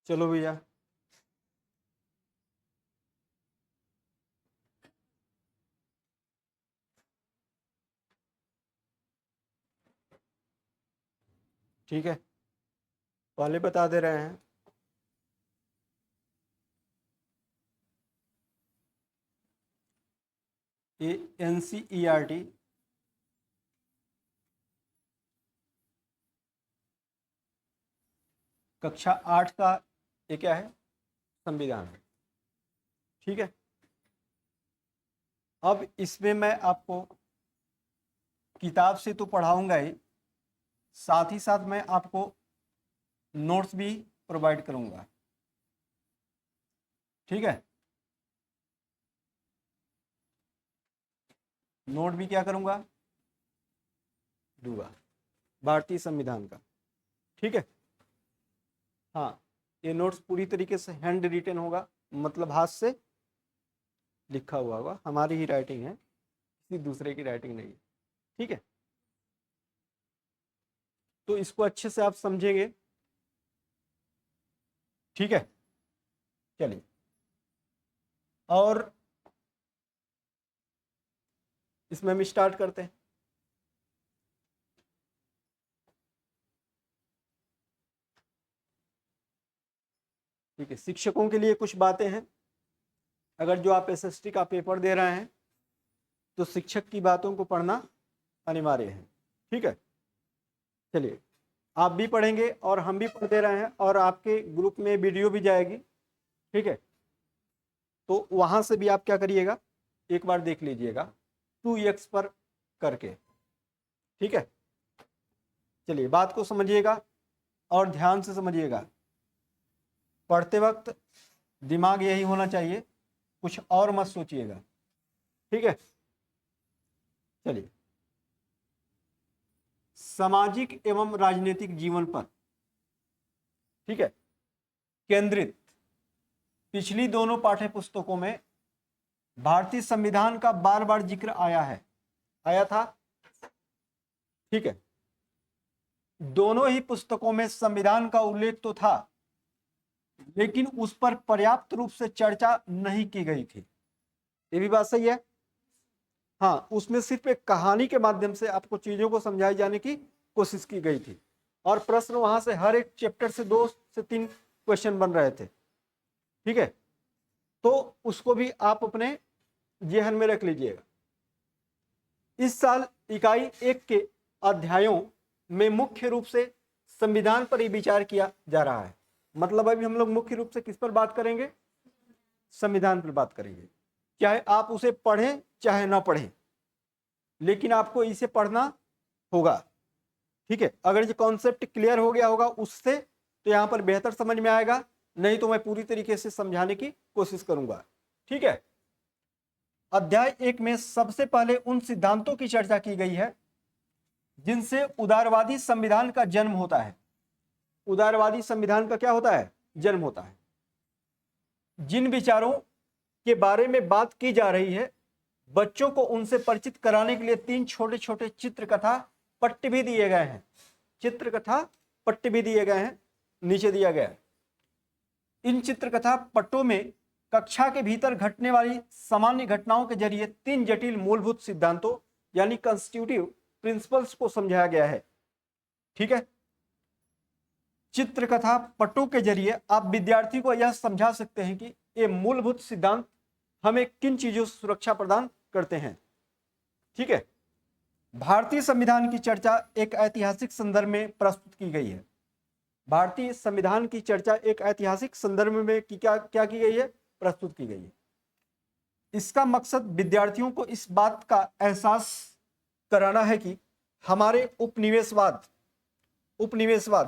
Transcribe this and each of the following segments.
चलो भैया, ठीक है, पहले बता दे रहे हैं। ये NCERT कक्षा 8 का ये क्या है, संविधान है। ठीक है, अब इसमें मैं आपको किताब से तो पढ़ाऊंगा ही, साथ ही साथ मैं आपको नोट्स भी प्रोवाइड करूंगा। ठीक है, नोट भी क्या करूंगा, दूंगा, भारतीय संविधान का। ठीक है, हाँ, ये नोट्स पूरी तरीके से हैंड रिटन होगा, मतलब हाथ से लिखा हुआ होगा, हमारी ही राइटिंग है, किसी दूसरे की राइटिंग नहीं है। ठीक है, तो इसको अच्छे से आप समझेंगे। ठीक है, चलिए, और इसमें हम स्टार्ट करते हैं। ठीक है, शिक्षकों के लिए कुछ बातें हैं। अगर जो आप SST का पेपर दे रहे हैं तो शिक्षक की बातों को पढ़ना अनिवार्य है। ठीक है, चलिए, आप भी पढ़ेंगे और हम भी पढ़ते रहे हैं, और आपके ग्रुप में वीडियो भी जाएगी। ठीक है, तो वहां से भी आप क्या करिएगा, एक बार देख लीजिएगा 2x पर करके। ठीक है, चलिए, बात को समझिएगा और ध्यान से समझिएगा। पढ़ते वक्त दिमाग यही होना चाहिए, कुछ और मत सोचिएगा। ठीक है, चलिए, सामाजिक एवं राजनीतिक जीवन पर, ठीक है, केंद्रित पिछली दोनों पाठ्य पुस्तकों में भारतीय संविधान का बार बार जिक्र आया था। ठीक है, दोनों ही पुस्तकों में संविधान का उल्लेख तो था, लेकिन उस पर पर्याप्त रूप से चर्चा नहीं की गई थी। ये भी बात सही है। हाँ, उसमें सिर्फ एक कहानी के माध्यम से आपको चीजों को समझाई जाने की कोशिश की गई थी, और प्रश्न वहां से हर एक चैप्टर से 2 से 3 क्वेश्चन बन रहे थे। ठीक है, तो उसको भी आप अपने जेहन में रख लीजिएगा। इस साल इकाई 1 के अध्यायों में मुख्य रूप से संविधान पर ही विचार किया जा रहा है। मतलब अभी हम लोग मुख्य रूप से किस पर बात करेंगे, संविधान पर बात करेंगे। चाहे आप उसे पढ़ें चाहे ना पढ़ें, लेकिन आपको इसे पढ़ना होगा। ठीक है, अगर ये कॉन्सेप्ट क्लियर हो गया होगा उससे, तो यहां पर बेहतर समझ में आएगा, नहीं तो मैं पूरी तरीके से समझाने की कोशिश करूंगा। ठीक है, अध्याय 1 में सबसे पहले उन सिद्धांतों की चर्चा की गई है जिनसे उदारवादी संविधान का जन्म होता है। उदारवादी संविधान का क्या होता है, जन्म होता है। जिन विचारों के बारे में बात की जा रही है, बच्चों को उनसे परिचित कराने के लिए 3 छोटे छोटे चित्रकथा पट्ट भी दिए गए हैं। चित्रकथा पट्ट भी दिए गए हैं, नीचे दिया गया है। इन चित्रकथा पट्टों में कक्षा के भीतर घटने वाली सामान्य घटनाओं के जरिए 3 जटिल मूलभूत सिद्धांतों यानी कंस्टिट्यूटिव प्रिंसिपल्स को समझाया गया है। ठीक है, चित्रकथा पट्टों के जरिए आप विद्यार्थी को यह समझा सकते हैं कि ये मूलभूत सिद्धांत हमें किन चीजों से सुरक्षा प्रदान करते हैं। ठीक है, भारतीय संविधान की चर्चा एक ऐतिहासिक संदर्भ में प्रस्तुत की गई है। भारतीय संविधान की चर्चा एक ऐतिहासिक संदर्भ में क्या की गई है, प्रस्तुत की गई है। इसका मकसद विद्यार्थियों को इस बात का एहसास कराना है कि हमारे उपनिवेशवाद,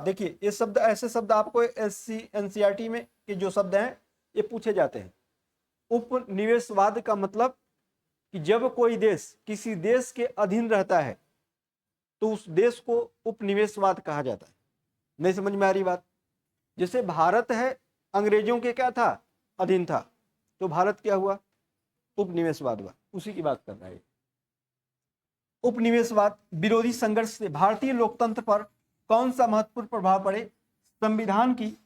देखिए ये शब्द, ऐसे शब्द आपको NCERT में के जो शब्द हैं ये पूछे जाते हैं। उपनिवेशवाद का मतलब कि जब कोई देश किसी देश के अधीन रहता है तो उस देश को उपनिवेशवाद कहा जाता है। नहीं समझ में आ रही बात? जैसे भारत है, अंग्रेजों के क्या था, अधीन था, तो भारत क्या हुआ, उपनिवेशवाद हुआ। उसी की बात कर रहा है। उपनिवेशवाद विरोधी संघर्ष से भारतीय लोकतंत्र पर कौन सा महत्वपूर्ण प्रभाव पड़े, संविधान की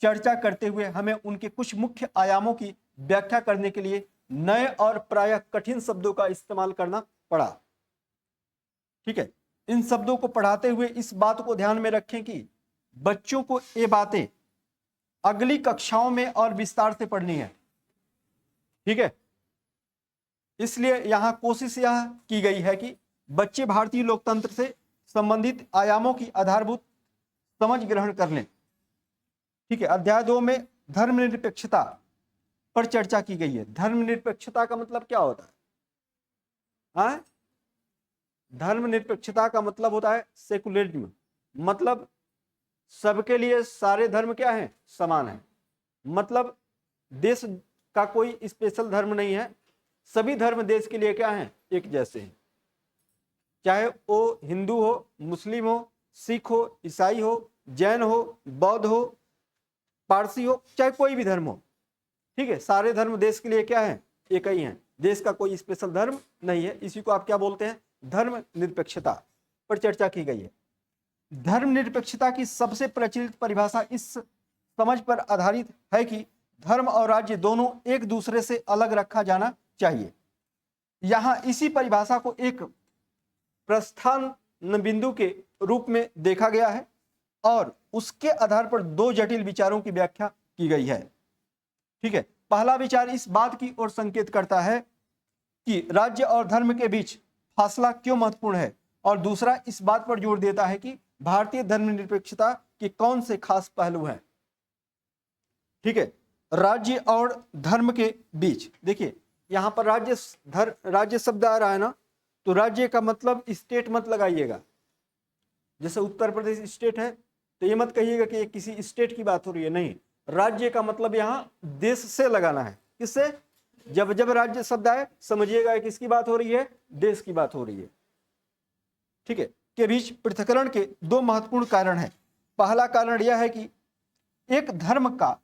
चर्चा करते हुए हमें उनके कुछ मुख्य आयामों की व्याख्या करने के लिए नए और प्रायः कठिन शब्दों का इस्तेमाल करना पड़ा। ठीक है, इन शब्दों को पढ़ाते हुए इस बात को ध्यान में रखें कि बच्चों को ये बातें अगली कक्षाओं में और विस्तार से पढ़नी है। ठीक है, इसलिए यहां कोशिश यह की गई है कि बच्चे भारतीय लोकतंत्र से संबंधित आयामों की आधारभूत समझ ग्रहण कर लें। ठीक है, अध्याय 2 में धर्मनिरपेक्षता पर चर्चा की गई है। धर्मनिरपेक्षता का मतलब क्या होता है? हाँ, धर्मनिरपेक्षता का मतलब होता है सेकुलरिज्म, मतलब सबके लिए सारे धर्म क्या हैं? समान है। मतलब देश का कोई स्पेशल धर्म नहीं है, सभी धर्म देश के लिए क्या हैं? एक जैसे हैं। चाहे वो हिंदू हो, मुस्लिम हो, सिख हो, ईसाई हो, जैन हो, बौद्ध हो, पारसी हो, चाहे कोई भी धर्म हो। ठीक है, सारे धर्म देश के लिए क्या है? एक ही हैं। देश का कोई स्पेशल धर्म नहीं है। इसी को आप क्या बोलते हैं? धर्म निरपेक्षता पर चर्चा की गई है। धर्मनिरपेक्षता की सबसे प्रचलित परिभाषा इस समझ पर आधारित है कि धर्म और राज्य दोनों एक दूसरे से अलग रखा जाना चाहिए। यहां इसी परिभाषा को एक प्रस्थान बिंदु के रूप में देखा गया है और उसके आधार पर दो जटिल विचारों की व्याख्या की गई है। ठीक है, पहला विचार इस बात की ओर संकेत करता है कि राज्य और धर्म के बीच फासला क्यों महत्वपूर्ण है, और दूसरा इस बात पर जोर देता है कि भारतीय धर्मनिरपेक्षता के कौन से खास पहलू हैं। ठीक है, राज्य और धर्म के बीच, देखिए यहां पर राज्य शब्द आ रहा है ना, तो राज्य का मतलब स्टेट मत लगाइएगा। जैसे उत्तर प्रदेश स्टेट है तो ये मत कहिएगा कि ये किसी स्टेट की बात हो रही है, नहीं। राज्य का मतलब यहां देश से लगाना है। किससे? जब जब राज्य शब्द आए समझिएगा किसकी बात हो रही है? देश की बात हो रही है। ठीक है, के बीच पृथक्करण के दो महत्वपूर्ण कारण हैं। पहला कारण यह है कि एक धर्म का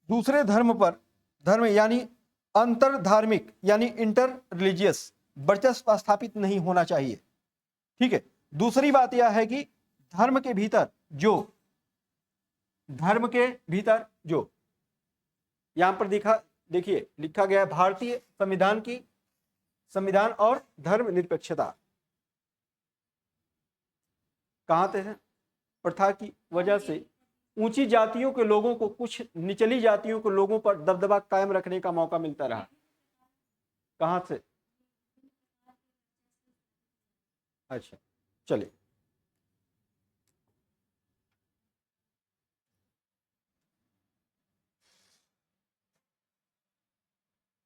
दूसरे धर्म पर धर्म यानी अंतर धार्मिक यानी इंटर रिलीजियस वर्चस्व स्थापित नहीं होना चाहिए। ठीक है, दूसरी बात यह है कि धर्म के भीतर जो यहां पर देखिए लिखा गया है भारतीय संविधान और धर्म निरपेक्षता। कहां थे? प्रथा की वजह से ऊंची जातियों के लोगों को कुछ निचली जातियों के लोगों पर दबदबा कायम रखने का मौका मिलता रहा। कहां से? अच्छा, चलिए।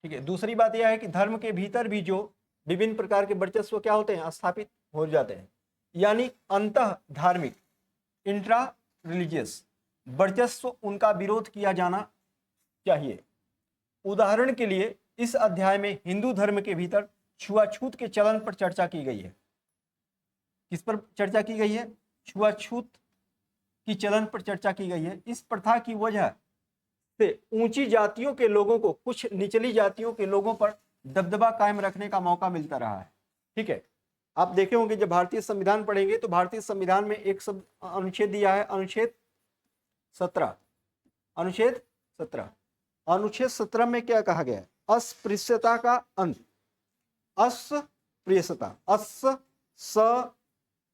ठीक है, दूसरी बात यह है कि धर्म के भीतर भी जो विभिन्न प्रकार के वर्चस्व क्या होते हैं? स्थापित हो जाते हैं, यानी अंतः धार्मिक इंट्रा रिलीजियस वर्चस्व उनका विरोध किया जाना चाहिए। उदाहरण के लिए इस अध्याय में हिंदू धर्म के भीतर छुआछूत के चलन पर चर्चा की गई है। किस पर चर्चा की गई है? छुआछूत की चलन पर चर्चा की गई है। इस प्रथा की वजह से ऊंची जातियों के लोगों को कुछ निचली जातियों के लोगों पर दबदबा कायम रखने का मौका मिलता रहा है। ठीक है, आप देखे होंगे जब भारतीय संविधान पढ़ेंगे तो भारतीय संविधान में एक शब्द अनुच्छेद दिया है, अनुच्छेद 17। अनुच्छेद 17 में क्या कहा गया है? अस्पृश्यता का अंत।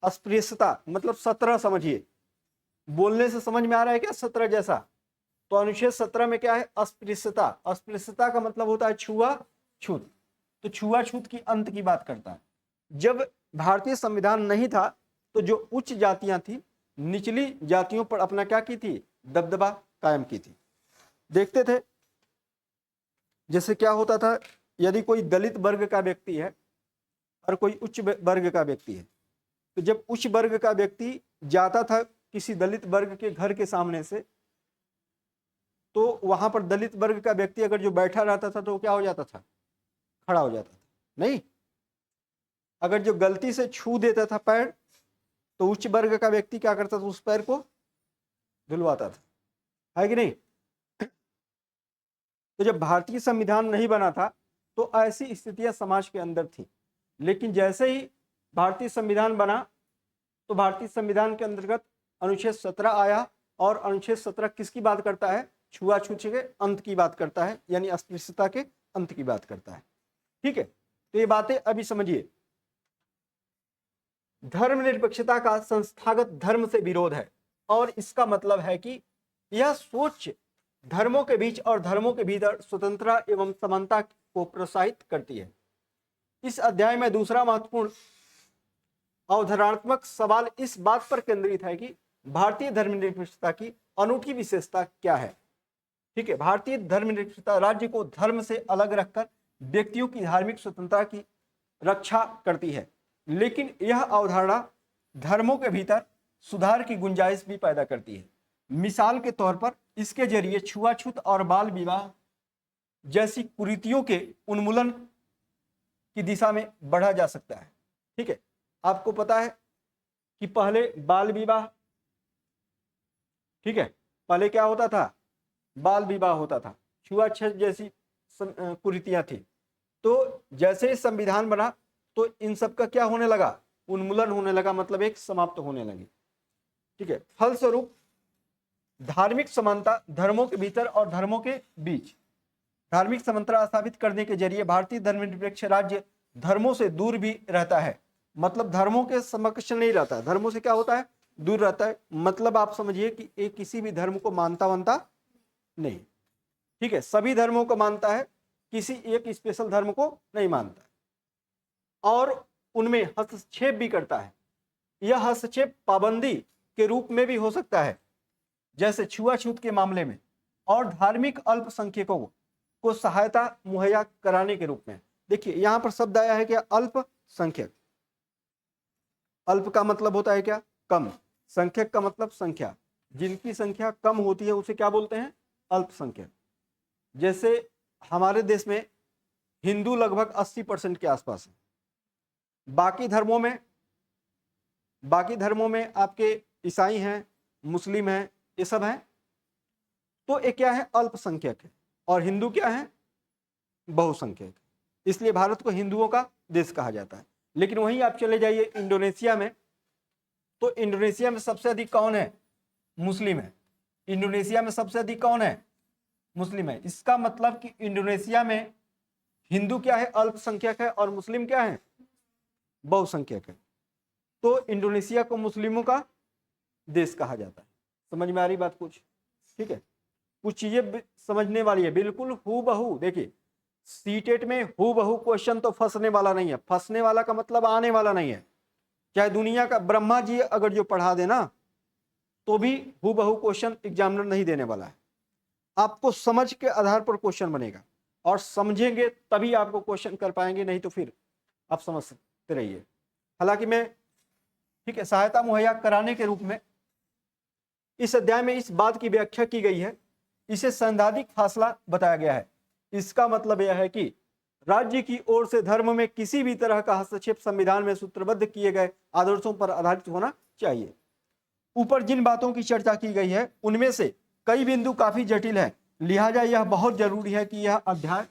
अस्पृश्यता मतलब 17 समझिए। बोलने से समझ में आ रहा है क्या 17 जैसा? तो अनुच्छेद 17 में क्या है? अस्पृश्यता। अस्पृश्यता का मतलब होता है छुआछूत। तो छुआछूत की अंत की बात करता है। जब भारतीय संविधान नहीं था तो जो उच्च जातियां थी निचली जातियों पर अपना क्या की थी? दबदबा कायम की थी। देखते थे जैसे क्या होता था, यदि कोई दलित वर्ग का व्यक्ति है और कोई उच्च वर्ग का व्यक्ति है, तो जब उच्च वर्ग का व्यक्ति जाता था किसी दलित वर्ग के घर के सामने से, तो वहां पर दलित वर्ग का व्यक्ति अगर जो बैठा रहता था तो क्या हो जाता था? खड़ा हो जाता था। नहीं, अगर जो गलती से छू देता था पैर, तो उच्च वर्ग का व्यक्ति क्या करता था? उस पैर को धुलवाता था, है कि नहीं? तो जब भारतीय संविधान नहीं बना था तो ऐसी स्थितियां समाज के अंदर थी। लेकिन जैसे ही भारतीय संविधान बना तो भारतीय संविधान के अंतर्गत अनुच्छेद 17 आया और अनुच्छेद 17 किसकी बात करता है? छुआछूत के अंत की बात करता है, यानी अस्पृश्यता के अंत की बात करता है। ठीक है, तो ये बातें अभी समझिए। धर्मनिरपेक्षता का संस्थागत धर्म से विरोध है, और इसका मतलब है कि यह सोच धर्मों के बीच और धर्मों के भीतर स्वतंत्रता एवं समानता को प्रोत्साहित करती है। इस अध्याय में दूसरा महत्वपूर्ण अवधारणात्मक सवाल इस बात पर केंद्रित है कि भारतीय धर्मनिरपेक्षता की अनूठी विशेषता क्या है। ठीक है, भारतीय धर्मनिरपेक्षता राज्य को धर्म से अलग रखकर व्यक्तियों की धार्मिक स्वतंत्रता की रक्षा करती है, लेकिन यह अवधारणा धर्मों के भीतर सुधार की गुंजाइश भी पैदा करती है। मिसाल के तौर पर इसके जरिए छुआछूत और बाल विवाह जैसी कुरीतियों के उन्मूलन की दिशा में बढ़ा जा सकता है। ठीक है, आपको पता है कि पहले बाल विवाह, ठीक है, पहले क्या होता था? बाल विवाह होता था, छुआछूत जैसी कुरीतियां थी। तो जैसे ही संविधान बना तो इन सब का क्या होने लगा? उन्मूलन होने लगा, मतलब एक समाप्त होने लगी। ठीक है, फलस्वरूप धार्मिक समानता धर्मों के भीतर और धर्मों के बीच धार्मिक समानता स्थापित करने के जरिए भारतीय धर्मनिरपेक्ष राज्य धर्मों से दूर भी रहता है। मतलब धर्मों के समकक्ष नहीं रहता, धर्मों से क्या होता है? दूर रहता है। मतलब आप समझिए कि एक किसी भी धर्म को मानता नहीं। ठीक है, सभी धर्मों को मानता है, किसी एक स्पेशल धर्म को नहीं मानता, और उनमें हस्तक्षेप भी करता है। यह हस्तक्षेप पाबंदी के रूप में भी हो सकता है, जैसे छुआछूत के मामले में, और धार्मिक अल्पसंख्यकों को सहायता मुहैया कराने के रूप में। देखिए यहां पर शब्द आया है क्या? अल्पसंख्यक। अल्प का मतलब होता है क्या? कम। संख्यक का मतलब संख्या। जिनकी संख्या कम होती है उसे क्या बोलते हैं? अल्पसंख्यक। जैसे हमारे देश में हिंदू लगभग 80% के आसपास है। बाकी धर्मों में आपके ईसाई हैं, मुस्लिम हैं, ये सब हैं। तो ये क्या है? अल्पसंख्यक है। और हिंदू क्या है? बहुसंख्यक। इसलिए भारत को हिंदुओं का देश कहा जाता है। लेकिन वहीं आप चले जाइए इंडोनेशिया में, तो इंडोनेशिया में सबसे अधिक कौन है? मुस्लिम है। इंडोनेशिया में सबसे अधिक कौन है? मुस्लिम है। इसका मतलब कि इंडोनेशिया में हिंदू क्या है? अल्पसंख्यक है, और मुस्लिम क्या है? बहुसंख्यक है। तो इंडोनेशिया को मुस्लिमों का देश कहा जाता है। समझ में आ रही बात कुछ? ठीक है, कुछ चीजें समझने वाली है, बिल्कुल हूबहू। देखिए सीटेट में हूबहू क्वेश्चन तो फंसने वाला नहीं है। फंसने वाला का मतलब आने वाला नहीं है। चाहे दुनिया का ब्रह्मा जी अगर जो पढ़ा देना तो भी हूबहू क्वेश्चन एग्जामिनर नहीं देने वाला है। आपको समझ के आधार पर क्वेश्चन बनेगा, और समझेंगे तभी आपको क्वेश्चन कर पाएंगे, नहीं तो फिर आप समझते रहिए। हालांकि मैं, ठीक है, सहायता मुहैया कराने के रूप में इस अध्याय में इस बात की व्याख्या की गई है, इसे सैद्धांतिक फासला बताया गया है। इसका मतलब यह है कि राज्य की ओर से धर्म में किसी भी तरह का हस्तक्षेप संविधान में सूत्रबद्ध किए गए आदर्शों पर आधारित होना चाहिए। ऊपर जिन बातों की चर्चा की गई है उनमें से कई बिंदु काफी जटिल है, लिहाजा यह बहुत जरूरी है कि यह अध्याय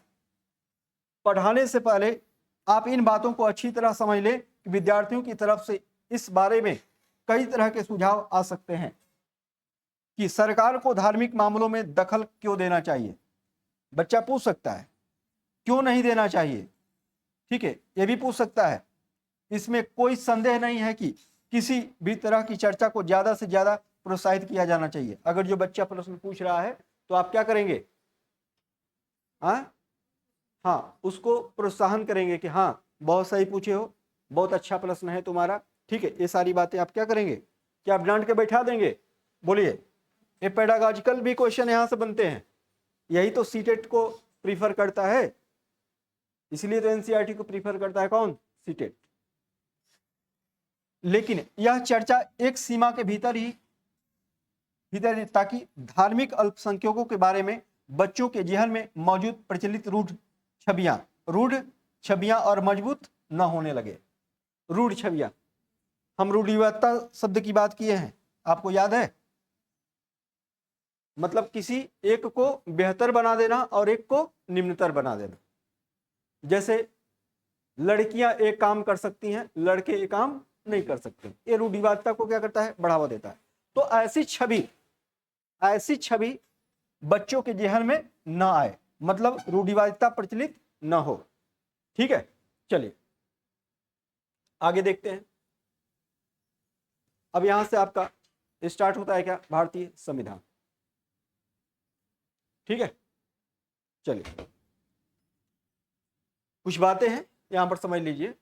पढ़ाने से पहले आप इन बातों को अच्छी तरह समझ लें कि विद्यार्थियों की तरफ से इस बारे में कई तरह के सुझाव आ सकते हैं कि सरकार को धार्मिक मामलों में दखल क्यों देना चाहिए। बच्चा पूछ सकता है क्यों नहीं देना चाहिए। ठीक है, यह भी पूछ सकता है। इसमें कोई संदेह नहीं है कि किसी भी तरह की चर्चा को ज्यादा से ज्यादा प्रोत्साहित किया जाना चाहिए। अगर जो बच्चा प्रश्न पूछ रहा है तो आप क्या करेंगे? हाँ, उसको प्रोत्साहन करेंगे कि हाँ बहुत सही पूछे हो, बहुत अच्छा प्रश्न है तुम्हारा। ठीक है, ये सारी बातें आप क्या करेंगे? क्या आप डांट के बैठा देंगे? बोलिए। ये पेडागॉजिकल भी क्वेश्चन यहां से बनते हैं। यही तो सीटेट को प्रीफर करता है, इसलिए तो एनसीईआरटी को प्रीफर करता है कौन? सीटेट। लेकिन यह चर्चा एक सीमा के भीतर ही ताकि धार्मिक अल्पसंख्यकों के बारे में बच्चों के जेहन में मौजूद प्रचलित रूढ़ छवियां और मजबूत न होने लगे। रूढ़ छवियां, हम रूढ़िवादिता शब्द की बात किए हैं, आपको याद है? मतलब किसी एक को बेहतर बना देना और एक को निम्नतर बना देना। जैसे लड़कियां एक काम कर सकती हैं, लड़के एक काम नहीं कर सकते। ये रूढ़िवादिता को क्या करता है? बढ़ावा देता है। तो ऐसी छवि ऐसी छवि बच्चों के जहन में न आए, मतलब रूढ़िवादिता प्रचलित न हो। ठीक है, चलिए आगे देखते हैं। अब यहां से आपका स्टार्ट होता है क्या, भारतीय संविधान। ठीक है, चलिए कुछ बातें हैं यहां पर समझ लीजिए।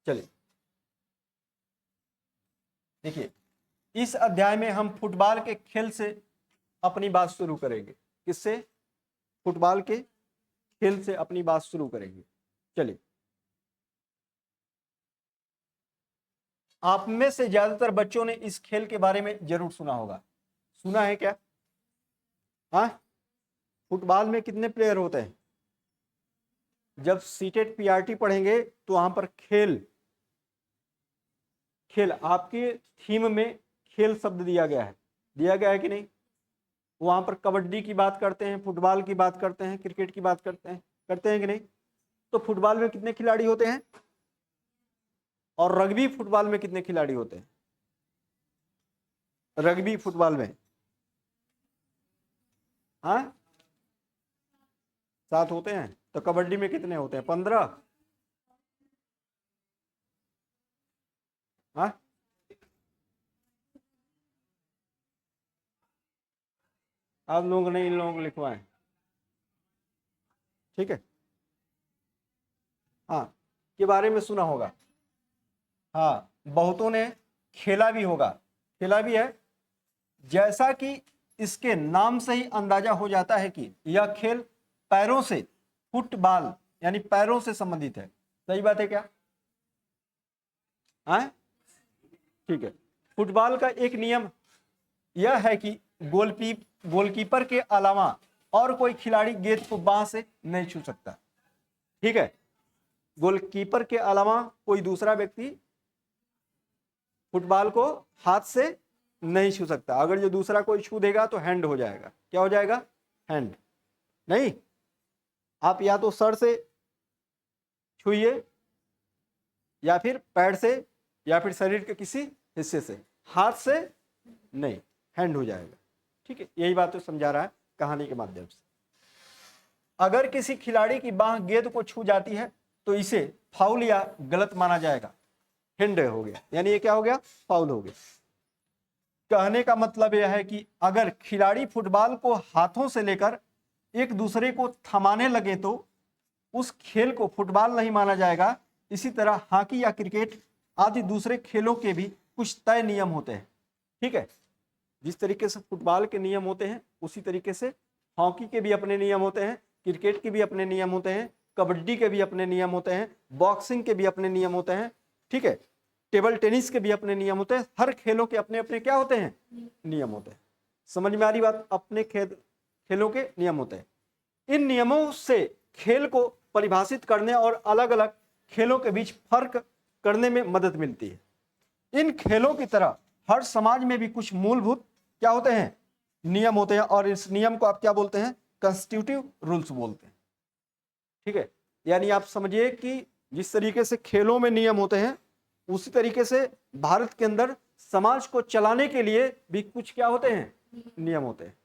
चलिए देखिए, इस अध्याय में हम फुटबॉल के खेल से अपनी बात शुरू करेंगे। किससे? फुटबॉल के खेल से अपनी बात शुरू करेंगे। चलिए, आप में से ज्यादातर बच्चों ने इस खेल के बारे में जरूर सुना होगा। सुना है क्या? हाँ, फुटबॉल में कितने प्लेयर होते हैं? जब सीटेड पीआरटी पढ़ेंगे तो वहां पर खेल आपके थीम में खेल शब्द दिया गया है कि नहीं? वहां पर कबड्डी की बात करते हैं, फुटबॉल की बात करते हैं, क्रिकेट की बात करते हैं कि नहीं? तो फुटबॉल में कितने खिलाड़ी होते हैं? और रग्बी फुटबॉल में कितने खिलाड़ी होते हैं? रग्बी फुटबॉल में हाँ 7 होते हैं। तो कबड्डी में कितने होते हैं? 15। हाँ, आप लोगों ने इन लोगों को लिखवाए। ठीक है, हाँ के बारे में सुना होगा। हाँ, बहुतों ने खेला भी होगा, खेला भी है। जैसा कि इसके नाम से ही अंदाजा हो जाता है कि यह खेल पैरों से, फुटबॉल यानी पैरों से संबंधित है। सही बात है क्या? हाँ, ठीक है। फुटबॉल का एक नियम यह है कि गोलकीपर के अलावा और कोई खिलाड़ी गेंद को बांह से नहीं छू सकता। ठीक है, गोलकीपर के अलावा कोई दूसरा व्यक्ति फुटबॉल को हाथ से नहीं छू सकता। अगर जो दूसरा कोई छू देगा तो हैंड हो जाएगा। क्या हो जाएगा? हैंड। नहीं, आप या तो सर से छूइए या फिर पैर से या फिर शरीर के किसी हिस्से से, हाथ से नहीं, हैंड हो जाएगा। ठीक है, यही बात तो समझा रहा है कहानी के माध्यम से। अगर किसी खिलाड़ी की बांह गेंद को छू जाती है तो इसे फाउल या गलत माना जाएगा, हैंड हो गया, यानी ये क्या हो गया? फाउल हो गया। कहने का मतलब यह है कि अगर खिलाड़ी फुटबॉल को हाथों से लेकर एक दूसरे को थमाने लगे तो उस खेल को फुटबॉल नहीं माना जाएगा। इसी तरह हॉकी या क्रिकेट आदि दूसरे खेलों के भी कुछ तय नियम होते हैं। ठीक है, जिस तरीके से फुटबॉल के नियम होते हैं उसी तरीके से हॉकी के भी अपने नियम होते हैं, क्रिकेट के भी अपने नियम होते हैं, कबड्डी के भी अपने नियम होते हैं, बॉक्सिंग के भी अपने नियम होते हैं। ठीक है, टेबल टेनिस के भी अपने नियम होते हैं। हर खेलों के अपने अपने क्या होते हैं? नियम होते हैं। समझ में आ रही बात? अपने खेलों के नियम होते हैं। इन नियमों से खेल को परिभाषित करने और अलग अलग खेलों के बीच फर्क करने में मदद मिलती है। इन खेलों की तरह हर समाज में भी कुछ मूलभूत क्या होते हैं? नियम होते हैं, और इस नियम को आप क्या बोलते हैं? कॉन्स्टिट्यूटिव रूल्स बोलते हैं। ठीक है, यानी आप समझिए कि जिस तरीके से खेलों में नियम होते हैं उसी तरीके से भारत के अंदर समाज को चलाने के लिए भी कुछ क्या होते हैं? नियम होते हैं।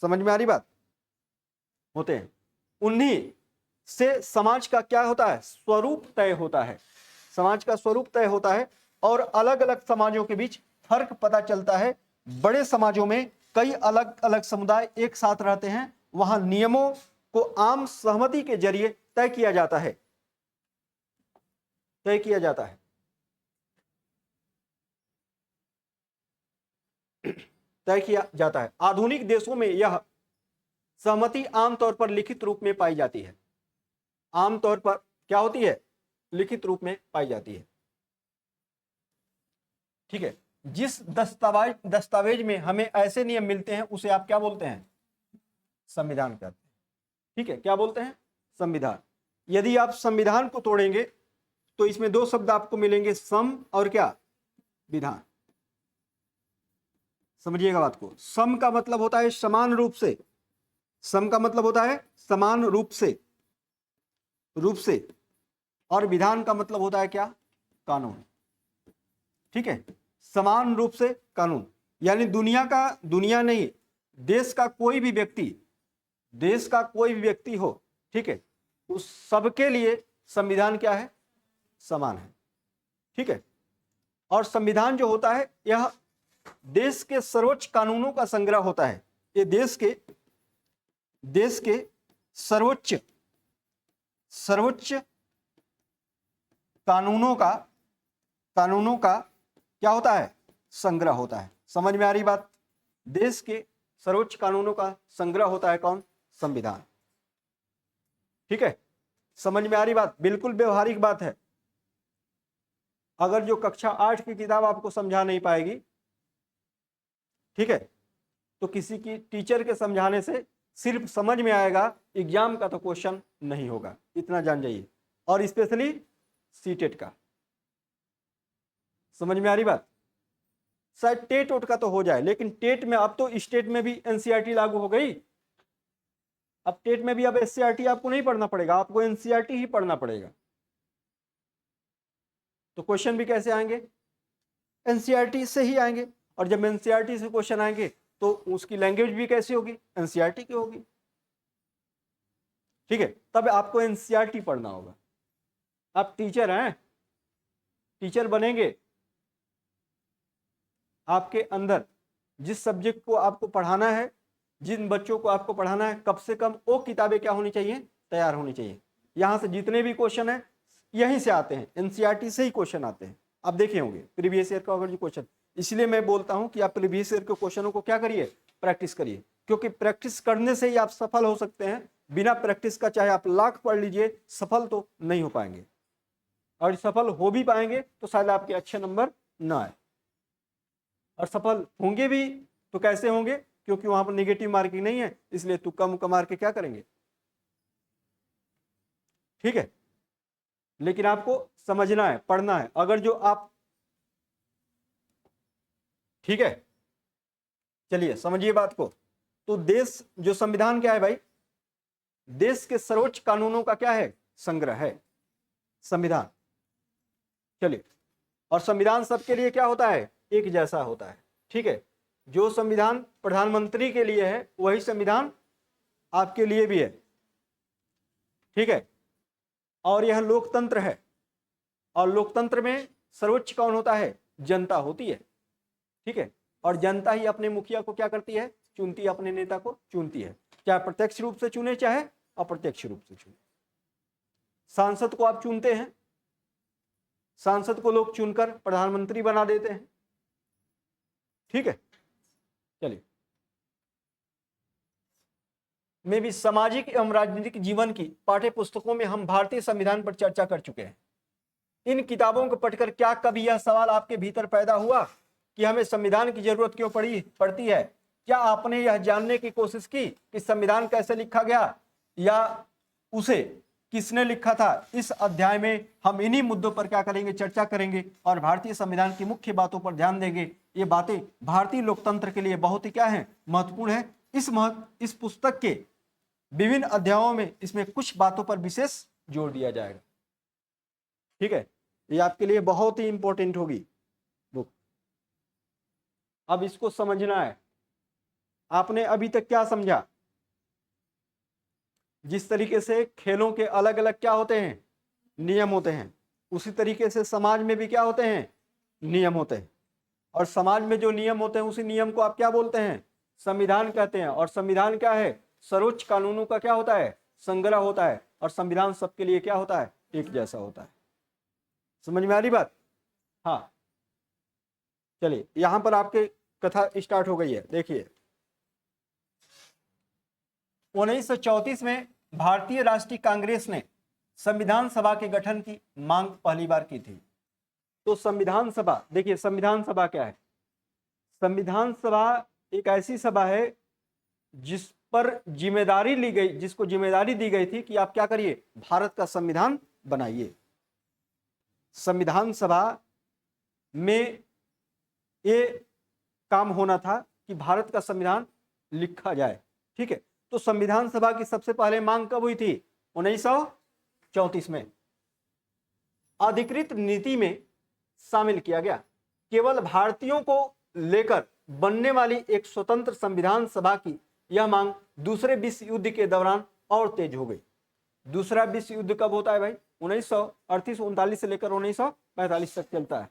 समझ में आ रही बात? होते हैं। उन्हीं से समाज का क्या होता है? स्वरूप तय होता है। समाज का स्वरूप तय होता है और अलग अलग समाजों के बीच फर्क पता चलता है। बड़े समाजों में कई अलग अलग समुदाय एक साथ रहते हैं, वहां नियमों को आम सहमति के जरिए तय किया जाता है। तय किया जाता है। आधुनिक देशों में यह सहमति आमतौर पर लिखित रूप में पाई जाती है। आमतौर पर क्या होती है? लिखित रूप में पाई जाती है। ठीक है, जिस दस्तावेज में हमें ऐसे नियम मिलते हैं उसे आप क्या बोलते हैं? संविधान कहते हैं। ठीक है, क्या बोलते हैं? संविधान। यदि आप संविधान को तोड़ेंगे तो इसमें 2 शब्द आपको मिलेंगे, सम और क्या? विधान। समझिएगा बात को। सम का मतलब होता है समान रूप से, सम का मतलब होता है समान रूप से और विधान का मतलब होता है क्या? कानून। ठीक है, समान रूप से कानून, यानी दुनिया नहीं, देश का कोई भी व्यक्ति हो, ठीक है, उस सबके लिए संविधान क्या है? समान है। ठीक है, और संविधान जो होता है यह देश के सर्वोच्च कानूनों का संग्रह होता है। ये देश के सर्वोच्च कानूनों का क्या होता है? संग्रह होता है। समझ में आ रही बात? देश के सर्वोच्च कानूनों का संग्रह होता है कौन? संविधान। ठीक है, समझ में आ रही बात? बिल्कुल व्यवहारिक बात है। अगर जो कक्षा 8 की किताब आपको समझा नहीं पाएगी, ठीक है, तो किसी की टीचर के समझाने से सिर्फ समझ में आएगा, एग्जाम का तो क्वेश्चन नहीं होगा, इतना जान जाइए। और स्पेशली सीटेट का। समझ में आ रही बात? शायद टेट ओट का तो हो जाए, लेकिन टेट में अब तो स्टेट में भी एनसीईआरटी लागू हो गई। अब टेट में भी अब एससीईआरटी आपको नहीं पढ़ना पड़ेगा, आपको एनसीईआरटी ही पढ़ना पड़ेगा। तो क्वेश्चन भी कैसे आएंगे? एनसीईआरटी से ही आएंगे। और जब एनसीईआरटी से क्वेश्चन आएंगे तो उसकी लैंग्वेज भी कैसी होगी? एनसीईआरटी की होगी। ठीक है, तब आपको एनसीईआरटी पढ़ना होगा। आप टीचर हैं, टीचर बनेंगे, आपके अंदर जिस सब्जेक्ट को आपको पढ़ाना है, जिन बच्चों को आपको पढ़ाना है, कम से कम वो किताबें क्या होनी चाहिए? तैयार होनी चाहिए। यहां से जितने भी क्वेश्चन है यहीं से आते हैं, एनसीईआरटी से ही क्वेश्चन आते हैं। आप देखे होंगे प्रीवियस ईयर का अगर जो क्वेश्चन, इसलिए मैं बोलता हूं कि आप प्रीवियस ईयर के क्वेश्चनों को क्या करिए? प्रैक्टिस करिए, क्योंकि प्रैक्टिस करने से ही आप सफल हो सकते हैं। बिना प्रैक्टिस का चाहे आप लाख पढ़ लीजिए, सफल तो नहीं हो पाएंगे। और सफल हो भी पाएंगे तो शायद आपके अच्छे नंबर ना आए। और सफल होंगे भी तो कैसे होंगे? क्योंकि वहां पर नेगेटिव मार्किंग नहीं है, इसलिए तुक्का मुक्का मार के क्या करेंगे? ठीक है, लेकिन आपको समझना है, पढ़ना है। अगर जो आप, ठीक है, चलिए समझिए बात को। तो देश जो संविधान क्या है भाई? देश के सर्वोच्च कानूनों का क्या है? संग्रह है संविधान। चलिए, और संविधान सबके लिए क्या होता है? एक जैसा होता है। ठीक है, जो संविधान प्रधानमंत्री के लिए है वही संविधान आपके लिए भी है। ठीक है, और यह लोकतंत्र है, और लोकतंत्र में सर्वोच्च कौन होता है? जनता होती है। ठीक है, और जनता ही अपने मुखिया को क्या करती है? चुनती है, अपने नेता को चुनती है, चाहे प्रत्यक्ष रूप से चुने चाहे अप्रत्यक्ष रूप से चुने। सांसद को आप चुनते हैं, सांसद को लोग चुनकर प्रधानमंत्री बना देते हैं। ठीक है, चलिए, में भी सामाजिक एवं राजनीतिक जीवन की पाठ्य पुस्तकों में हम भारतीय संविधान पर चर्चा कर चुके हैं। इन किताबों को पढ़कर क्या कभी यह सवाल आपके भीतर पैदा हुआ कि हमें संविधान की जरूरत क्यों पड़ती है? क्या आपने यह जानने की कोशिश की कि संविधान कैसे लिखा गया या उसे किसने लिखा था? इस अध्याय में हम इन्हीं मुद्दों पर क्या करेंगे? चर्चा करेंगे और भारतीय संविधान की मुख्य बातों पर ध्यान देंगे। ये बातें भारतीय लोकतंत्र के लिए बहुत ही क्या है? महत्वपूर्ण है। इस पुस्तक के विभिन्न अध्यायों में इसमें कुछ बातों पर विशेष जोर दिया जाएगा। ठीक है, ये आपके लिए बहुत ही इंपॉर्टेंट होगी बुक। अब इसको समझना है। आपने अभी तक क्या समझा? जिस तरीके से खेलों के अलग अलग क्या होते हैं? नियम होते हैं, उसी तरीके से समाज में भी क्या होते हैं? नियम होते हैं। और समाज में जो नियम होते हैं उसी नियम को आप क्या बोलते हैं? संविधान कहते हैं। और संविधान क्या है? सर्वोच्च कानूनों का क्या होता है? संग्रह होता है। और संविधान सबके लिए क्या होता है? एक जैसा होता है। समझ में आ रही बात? हाँ, चलिए, यहां पर आपके कथा स्टार्ट हो गई है। देखिए, 1934 में भारतीय राष्ट्रीय कांग्रेस ने संविधान सभा के गठन की मांग पहली बार की थी। तो संविधान सभा, देखिए संविधान सभा क्या है? संविधान सभा एक ऐसी सभा है जिस पर जिम्मेदारी ली गई, जिसको जिम्मेदारी दी गई थी कि आप क्या करिए? भारत का संविधान बनाइए। संविधान सभा में ये काम होना था कि भारत का संविधान लिखा जाए। ठीक है, तो संविधान सभा की सबसे पहले मांग कब हुई थी? 1934 में। अधिकृत नीति में शामिल किया गया। केवल भारतीयों को लेकर बनने वाली एक स्वतंत्र संविधान सभा की यह मांग दूसरे विश्व युद्ध के दौरान और तेज हो गई। दूसरा विश्व युद्ध कब होता है भाई? 1938-39 से लेकर 1945 तक चलता है।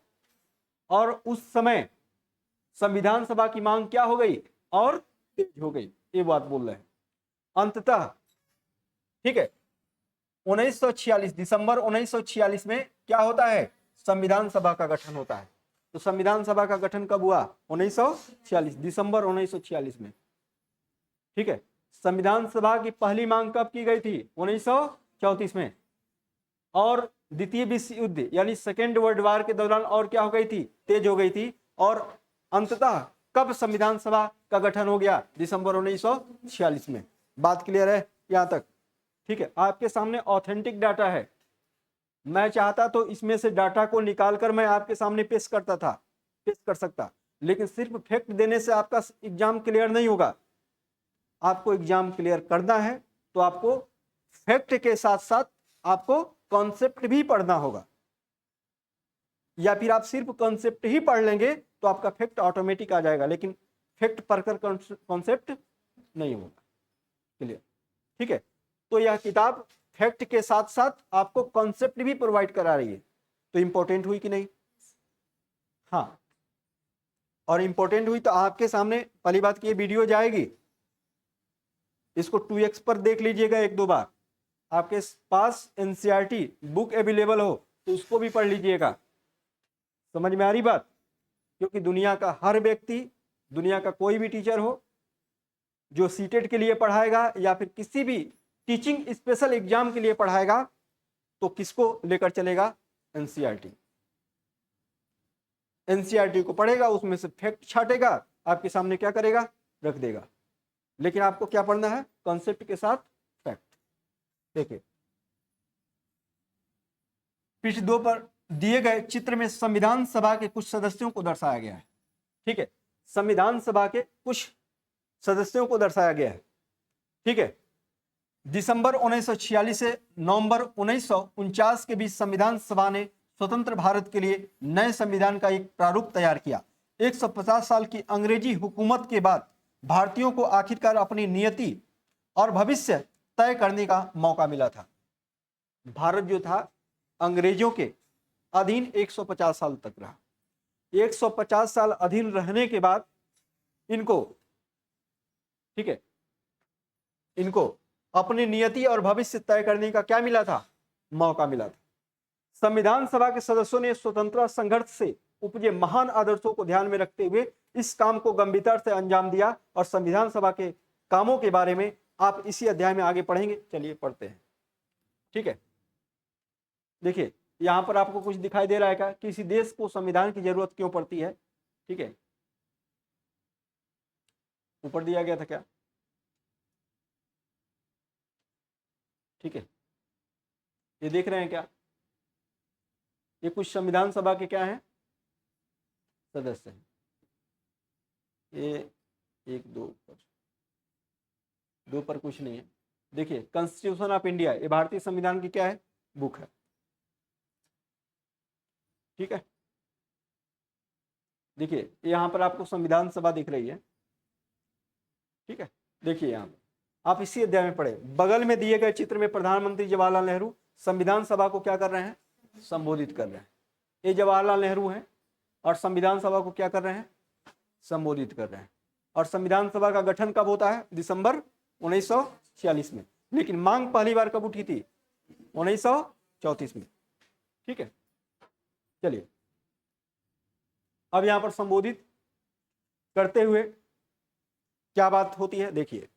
और उस समय संविधान सभा की मांग क्या हो गई? और तेज हो गई, ये बात बोल रहे हैं। अंततः ठीक है, 1946 दिसंबर 1946 में क्या होता है? संविधान सभा का गठन होता है। तो संविधान सभा का गठन कब हुआ? 1946 दिसंबर 1946 में। ठीक है, संविधान सभा की पहली मांग कब की गई थी? 1934 में। और द्वितीय विश्व युद्ध यानी सेकेंड वर्ल्ड वॉर के दौरान और क्या हो गई थी? तेज हो गई थी। और अंततः कब संविधान सभा का गठन हो गया? दिसंबर 1946 में। बात क्लियर है यहां तक? ठीक है, आपके सामने ऑथेंटिक डाटा है। मैं चाहता तो इसमें से डाटा को निकालकर मैं आपके सामने पेश कर सकता, लेकिन सिर्फ फैक्ट देने से आपका एग्जाम क्लियर नहीं होगा। आपको एग्जाम क्लियर करना है तो आपको फैक्ट के साथ साथ आपको कॉन्सेप्ट भी पढ़ना होगा, या फिर आप सिर्फ कॉन्सेप्ट ही पढ़ लेंगे तो आपका फैक्ट ऑटोमेटिक आ जाएगा, लेकिन फैक्ट पढ़कर कॉन्सेप्ट नहीं होगा। क्लियर? ठीक है, तो यह किताब फैक्ट के साथ साथ आपको कॉन्सेप्ट भी प्रोवाइड करा रही है, तो इंपॉर्टेंट हुई कि नहीं? हाँ, और इंपॉर्टेंट हुई तो आपके सामने पहली बात की ये वीडियो जाएगी, इसको 2x पर देख लीजिएगा एक दो बार। आपके पास एनसीईआरटी बुक अवेलेबल हो तो उसको भी पढ़ लीजिएगा। समझ में आ रही बात? क्योंकि दुनिया का हर व्यक्ति, दुनिया का कोई भी टीचर हो जो सीटेट के लिए पढ़ाएगा या फिर किसी भी टीचिंग स्पेशल एग्जाम के लिए पढ़ाएगा तो किसको लेकर चलेगा? एनसीईआरटी। एनसीईआरटी को पढ़ेगा, उसमें से फैक्ट छाटेगा, आपके सामने क्या करेगा? रख देगा। लेकिन आपको क्या पढ़ना है? कॉन्सेप्ट के साथ फैक्ट। देखिए पृष्ठ 2 पर दिए गए चित्र में संविधान सभा के कुछ सदस्यों को दर्शाया गया है। ठीक है, संविधान सभा के कुछ सदस्यों को दर्शाया गया है। ठीक है, दिसंबर 1946 से नवंबर 1949 के बीच संविधान सभा ने स्वतंत्र भारत के लिए नए संविधान का एक प्रारूप तैयार किया। 150 साल की अंग्रेजी हुकूमत के बाद भारतीयों को आखिरकार अपनी नियति और भविष्य तय करने का मौका मिला था। भारत जो था अंग्रेजों के अधीन 150 साल तक रहा। 150 साल अधीन रहने के बाद इनको, ठीक है, इनको अपनी नियति और भविष्य तय करने का क्या मिला था? मौका मिला था। संविधान सभा के सदस्यों ने स्वतंत्रता संघर्ष से उपजे महान आदर्शों को ध्यान में रखते हुए इस काम को गंभीरता से अंजाम दिया। और संविधान सभा के कामों के बारे में आप इसी अध्याय में आगे पढ़ेंगे। चलिए पढ़ते हैं। ठीक है, देखिए यहां पर आपको कुछ दिखाई दे रहा है क्या? किसी देश को संविधान की जरूरत क्यों पड़ती है? ठीक है, ऊपर दिया गया था क्या? ठीक है, ये देख रहे हैं क्या? ये कुछ संविधान सभा के क्या हैं? सदस्य हैं। ये 1 2 पर कुछ नहीं है। देखिए कॉन्स्टिट्यूशन ऑफ इंडिया, ये भारतीय संविधान की क्या है? बुक है। ठीक है, देखिए यहां पर आपको संविधान सभा दिख रही है। ठीक है, देखिए यहां पर आप इसी अध्याय में पढ़े। बगल में दिए गए चित्र में प्रधानमंत्री जवाहरलाल नेहरू संविधान सभा को क्या कर रहे हैं? संबोधित कर रहे हैं। ये जवाहरलाल नेहरू हैं और संविधान सभा को क्या कर रहे हैं? संबोधित कर रहे हैं। और संविधान सभा का गठन कब होता है? दिसंबर 1946 में। लेकिन मांग पहली बार कब उठी थी? 1934 में। ठीक है, चलिए अब यहां पर संबोधित करते हुए क्या बात होती है देखिए।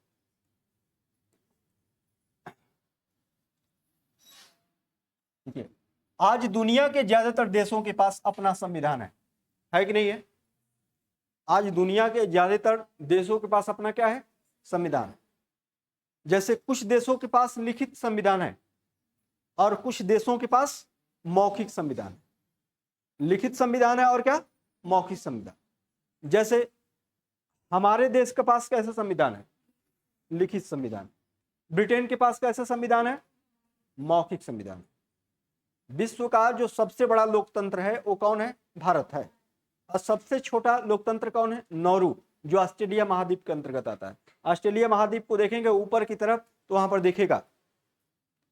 देखिए आज दुनिया के ज्यादातर देशों के पास अपना संविधान है कि नहीं है? आज दुनिया के ज्यादातर देशों के पास अपना क्या है? संविधान है। जैसे कुछ देशों के पास लिखित संविधान है और कुछ देशों के पास मौखिक संविधान है। लिखित संविधान है और क्या? मौखिक संविधान। जैसे हमारे देश के पास कैसा संविधान है? लिखित संविधान। ब्रिटेन के पास कैसा संविधान है? मौखिक संविधान। विश्व का जो सबसे बड़ा लोकतंत्र है वो कौन है? भारत है। और सबसे छोटा लोकतंत्र कौन है? नाuru, जो ऑस्ट्रेलिया महाद्वीप के अंतर्गत आता है। ऑस्ट्रेलिया महाद्वीप को देखेंगे ऊपर की तरफ तो वहां पर देखेगा,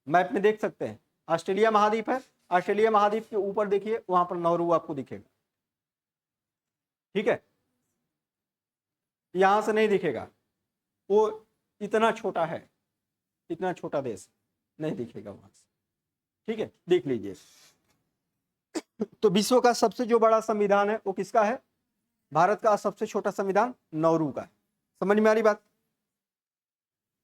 मैप में देख सकते हैं ऑस्ट्रेलिया महाद्वीप है, ऑस्ट्रेलिया महाद्वीप के ऊपर देखिए वहां पर नाuru आपको दिखेगा। ठीक है, यहां से नहीं दिखेगा, वो इतना छोटा है, इतना छोटा देश नहीं दिखेगा वहां से। ठीक है, देख लीजिए। तो विश्व का सबसे जो बड़ा संविधान है वो किसका है? भारत का। सबसे छोटा संविधान नाuru का है। समझ में आ रही बात?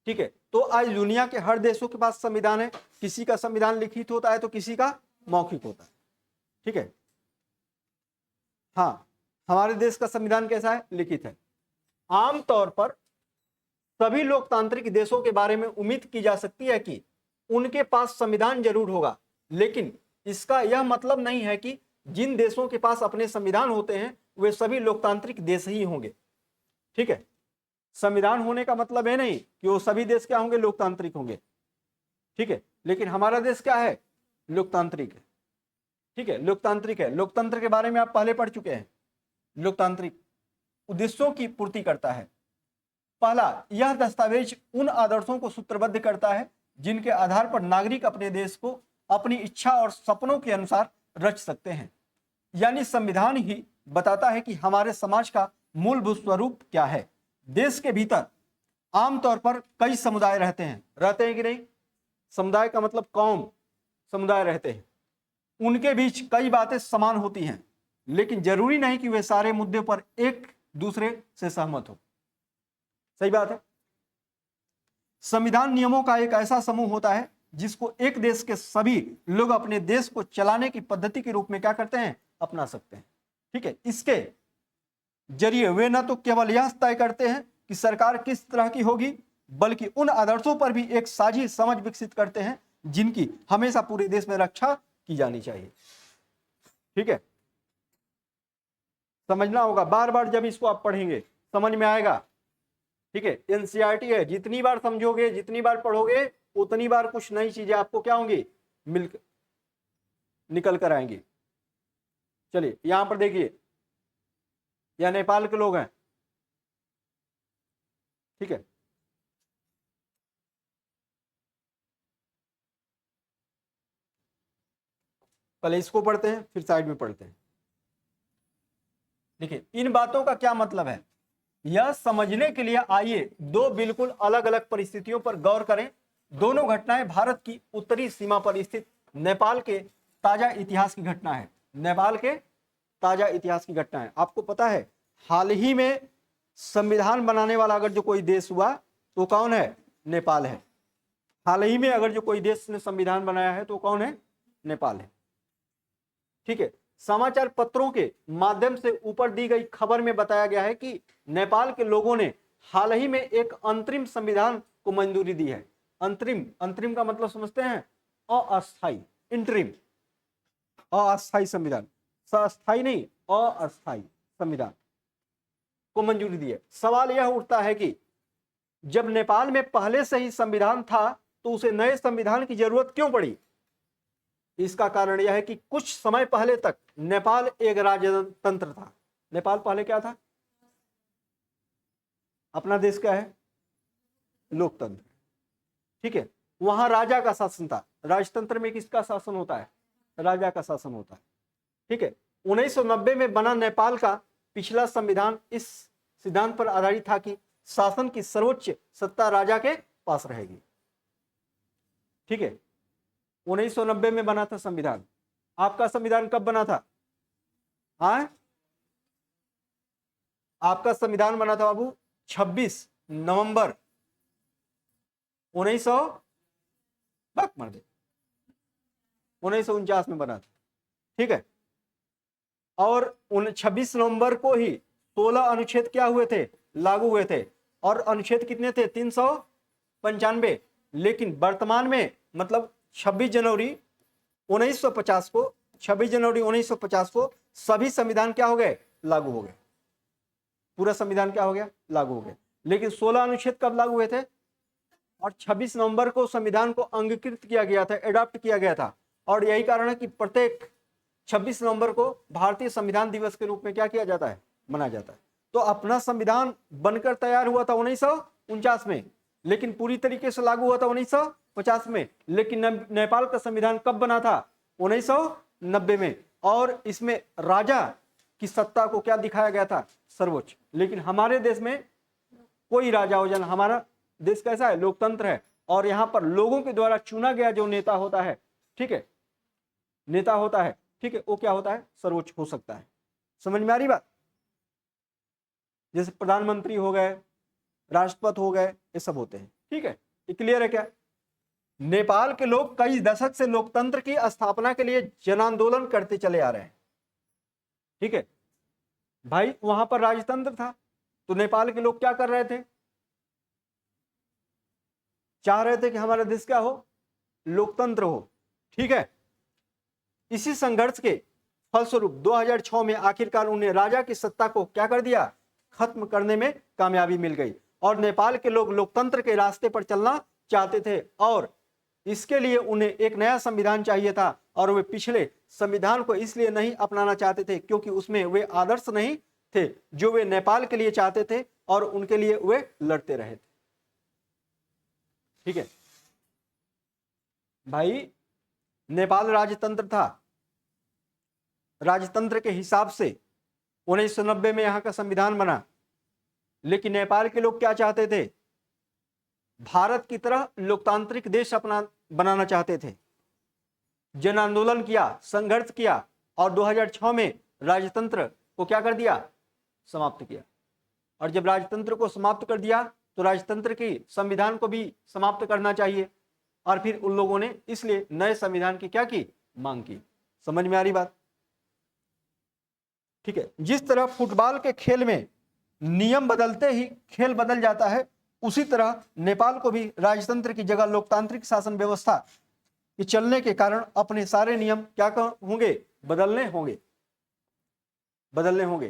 ठीक है, तो आज दुनिया के हर देशों के पास संविधान है। किसी का संविधान लिखित होता है तो किसी का मौखिक होता है। ठीक है, हाँ, हमारे देश का संविधान कैसा है? लिखित है। आमतौर पर सभी लोकतांत्रिक देशों के बारे में उम्मीद की जा सकती है कि उनके पास संविधान जरूर होगा, लेकिन इसका यह मतलब नहीं है कि जिन देशों के पास अपने संविधान होते हैं वे सभी लोकतांत्रिक देश ही होंगे। ठीक है, संविधान होने का मतलब है नहीं कि वो सभी देश क्या होंगे? लोकतांत्रिक होंगे। ठीक है, लेकिन हमारा देश क्या है? लोकतांत्रिक है। ठीक है, लोकतांत्रिक है। लोकतंत्र के बारे में आप पहले पढ़ चुके हैं। लोकतांत्रिक उद्देश्यों की पूर्ति करता है। पहला, यह दस्तावेज उन आदर्शों को सूत्रबद्ध करता है जिनके आधार पर नागरिक अपने देश को अपनी इच्छा और सपनों के अनुसार रच सकते हैं। यानी संविधान ही बताता है कि हमारे समाज का मूलभूत स्वरूप क्या है। देश के भीतर आमतौर पर कई समुदाय रहते हैं कि नहीं? समुदाय का मतलब कौम, समुदाय रहते हैं। उनके बीच कई बातें समान होती हैं, लेकिन जरूरी नहीं कि वे सारे मुद्दे पर एक दूसरे से सहमत हो। सही बात है। संविधान नियमों का एक ऐसा समूह होता है जिसको एक देश के सभी लोग अपने देश को चलाने की पद्धति के रूप में क्या करते हैं? अपना सकते हैं। ठीक है, इसके जरिए वे न तो केवल यह तय करते हैं कि सरकार किस तरह की होगी, बल्कि उन आदर्शों पर भी एक साझी समझ विकसित करते हैं जिनकी हमेशा पूरे देश में रक्षा की जानी चाहिए। ठीक है, समझना होगा, बार बार जब इसको आप पढ़ेंगे समझ में आएगा। ठीक है, एनसीईआरटी है, जितनी बार समझोगे, जितनी बार पढ़ोगे, उतनी बार कुछ नई चीजें आपको क्या होंगी? मिलकर निकल कर आएंगी। चलिए यहां पर देखिए, यह नेपाल के लोग हैं। ठीक है, पहले इसको पढ़ते हैं फिर साइड में पढ़ते हैं। देखिए, इन बातों का क्या मतलब है यह समझने के लिए आइए दो बिल्कुल अलग अलग परिस्थितियों पर गौर करें। दोनों घटनाएं भारत की उत्तरी सीमा पर स्थित नेपाल के ताजा इतिहास की घटना है। नेपाल के ताजा इतिहास की घटना है। आपको पता है हाल ही में संविधान बनाने वाला अगर जो कोई देश हुआ तो कौन है? नेपाल है। हाल ही में अगर जो कोई देश ने संविधान बनाया है तो कौन है? नेपाल है। ठीक है, समाचार पत्रों के माध्यम से ऊपर दी गई खबर में बताया गया है कि नेपाल के लोगों ने हाल ही में एक अंतरिम संविधान को मंजूरी दी है। अंतरिम, अंतरिम का मतलब समझते हैं? अस्थाई, इंटरिम, अस्थाई संविधान, अस्थाई नहीं, अस्थाई संविधान को मंजूरी दी है। सवाल यह उठता है कि जब नेपाल में पहले से ही संविधान था तो उसे नए संविधान की जरूरत क्यों पड़ी? इसका कारण यह है कि कुछ समय पहले तक नेपाल एक राजतंत्र था। नेपाल पहले क्या था? अपना देश क्या है? लोकतंत्र। ठीक है, वहां राजा का शासन था। राजतंत्र में किसका शासन होता है? राजा का शासन होता है। ठीक है, 1990 में बना नेपाल का पिछला संविधान इस सिद्धांत पर आधारित था कि शासन की सर्वोच्च सत्ता राजा के पास रहेगी। ठीक है, 1990 में बना था संविधान। आपका संविधान कब बना था? आपका संविधान बना था बाबू 26 नवंबर 1949 में बना था। ठीक है, और 26 नवंबर को ही 16 अनुच्छेद क्या हुए थे? लागू हुए थे। और अनुच्छेद कितने थे? 395। लेकिन वर्तमान में मतलब 26 जनवरी 1950 को, 26 जनवरी 1950 को सभी संविधान क्या हो गए? लागू हो गए। पूरा संविधान क्या हो गया? लागू हो गया। लेकिन 16 अनुच्छेद कब लागू हुए थे? और 26 नवंबर को संविधान को अंगीकृत किया गया था, एडॉप्ट किया गया था। और यही कारण है कि प्रत्येक 26 नवंबर को भारतीय संविधान दिवस के रूप में क्या किया जाता है, मनाया जाता है। तो अपना संविधान बनकर तैयार हुआ था 1949 में, लेकिन पूरी तरीके से लागू हुआ था 1950 में। लेकिन नेपाल का संविधान कब बना था, 1990 में। और इसमें राजा की सत्ता को क्या दिखाया गया था, सर्वोच्च। लेकिन हमारे देश में कोई राजा हो जाना, हमारा देश कैसा है, लोकतंत्र है, और यहाँ पर लोगों के द्वारा चुना गया जो नेता होता है, ठीक है, नेता होता है, ठीक है, वो क्या होता है, सर्वोच्च हो सकता है। समझ में आ रही बात? जैसे प्रधानमंत्री हो गए, राष्ट्रपति हो गए, ये सब होते हैं, ठीक है। ये क्लियर है क्या? नेपाल के लोग कई दशक से लोकतंत्र की स्थापना के लिए जन आंदोलन करते चले आ रहे हैं, ठीक है भाई। वहां पर राजतंत्र था, तो नेपाल के लोग क्या कर रहे थे, चाह रहे थे कि हमारा देश क्या हो, लोकतंत्र हो, ठीक है। इसी संघर्ष के फलस्वरूप 2006 में आखिरकार उन्हें राजा की सत्ता को क्या कर दिया, खत्म करने में कामयाबी मिल गई। और नेपाल के लोग लोकतंत्र के रास्ते पर चलना चाहते थे, और इसके लिए उन्हें एक नया संविधान चाहिए था। और वे पिछले संविधान को इसलिए नहीं अपनाना चाहते थे क्योंकि उसमें वे आदर्श नहीं थे जो वे नेपाल के लिए चाहते थे, और उनके लिए वे लड़ते रहे थे, ठीक है भाई। नेपाल राजतंत्र था, राजतंत्र के हिसाब से 1990 में यहां का संविधान बना। लेकिन नेपाल के लोग क्या चाहते थे, भारत की तरह लोकतांत्रिक देश अपना बनाना चाहते थे। जन आंदोलन किया, संघर्ष किया, और 2006 में राजतंत्र को क्या कर दिया, समाप्त किया। और जब राजतंत्र को समाप्त कर दिया तो राजतंत्र की संविधान को भी समाप्त करना चाहिए। और फिर उन लोगों ने इसलिए नए संविधान की क्या की, मांग की। समझ में आ रही बात? ठीक है। जिस तरह फुटबॉल के खेल में नियम बदलते ही खेल बदल जाता है, उसी तरह नेपाल को भी राजतंत्र की जगह लोकतांत्रिक शासन व्यवस्था के चलने के कारण अपने सारे नियम क्या होंगे, बदलने होंगे,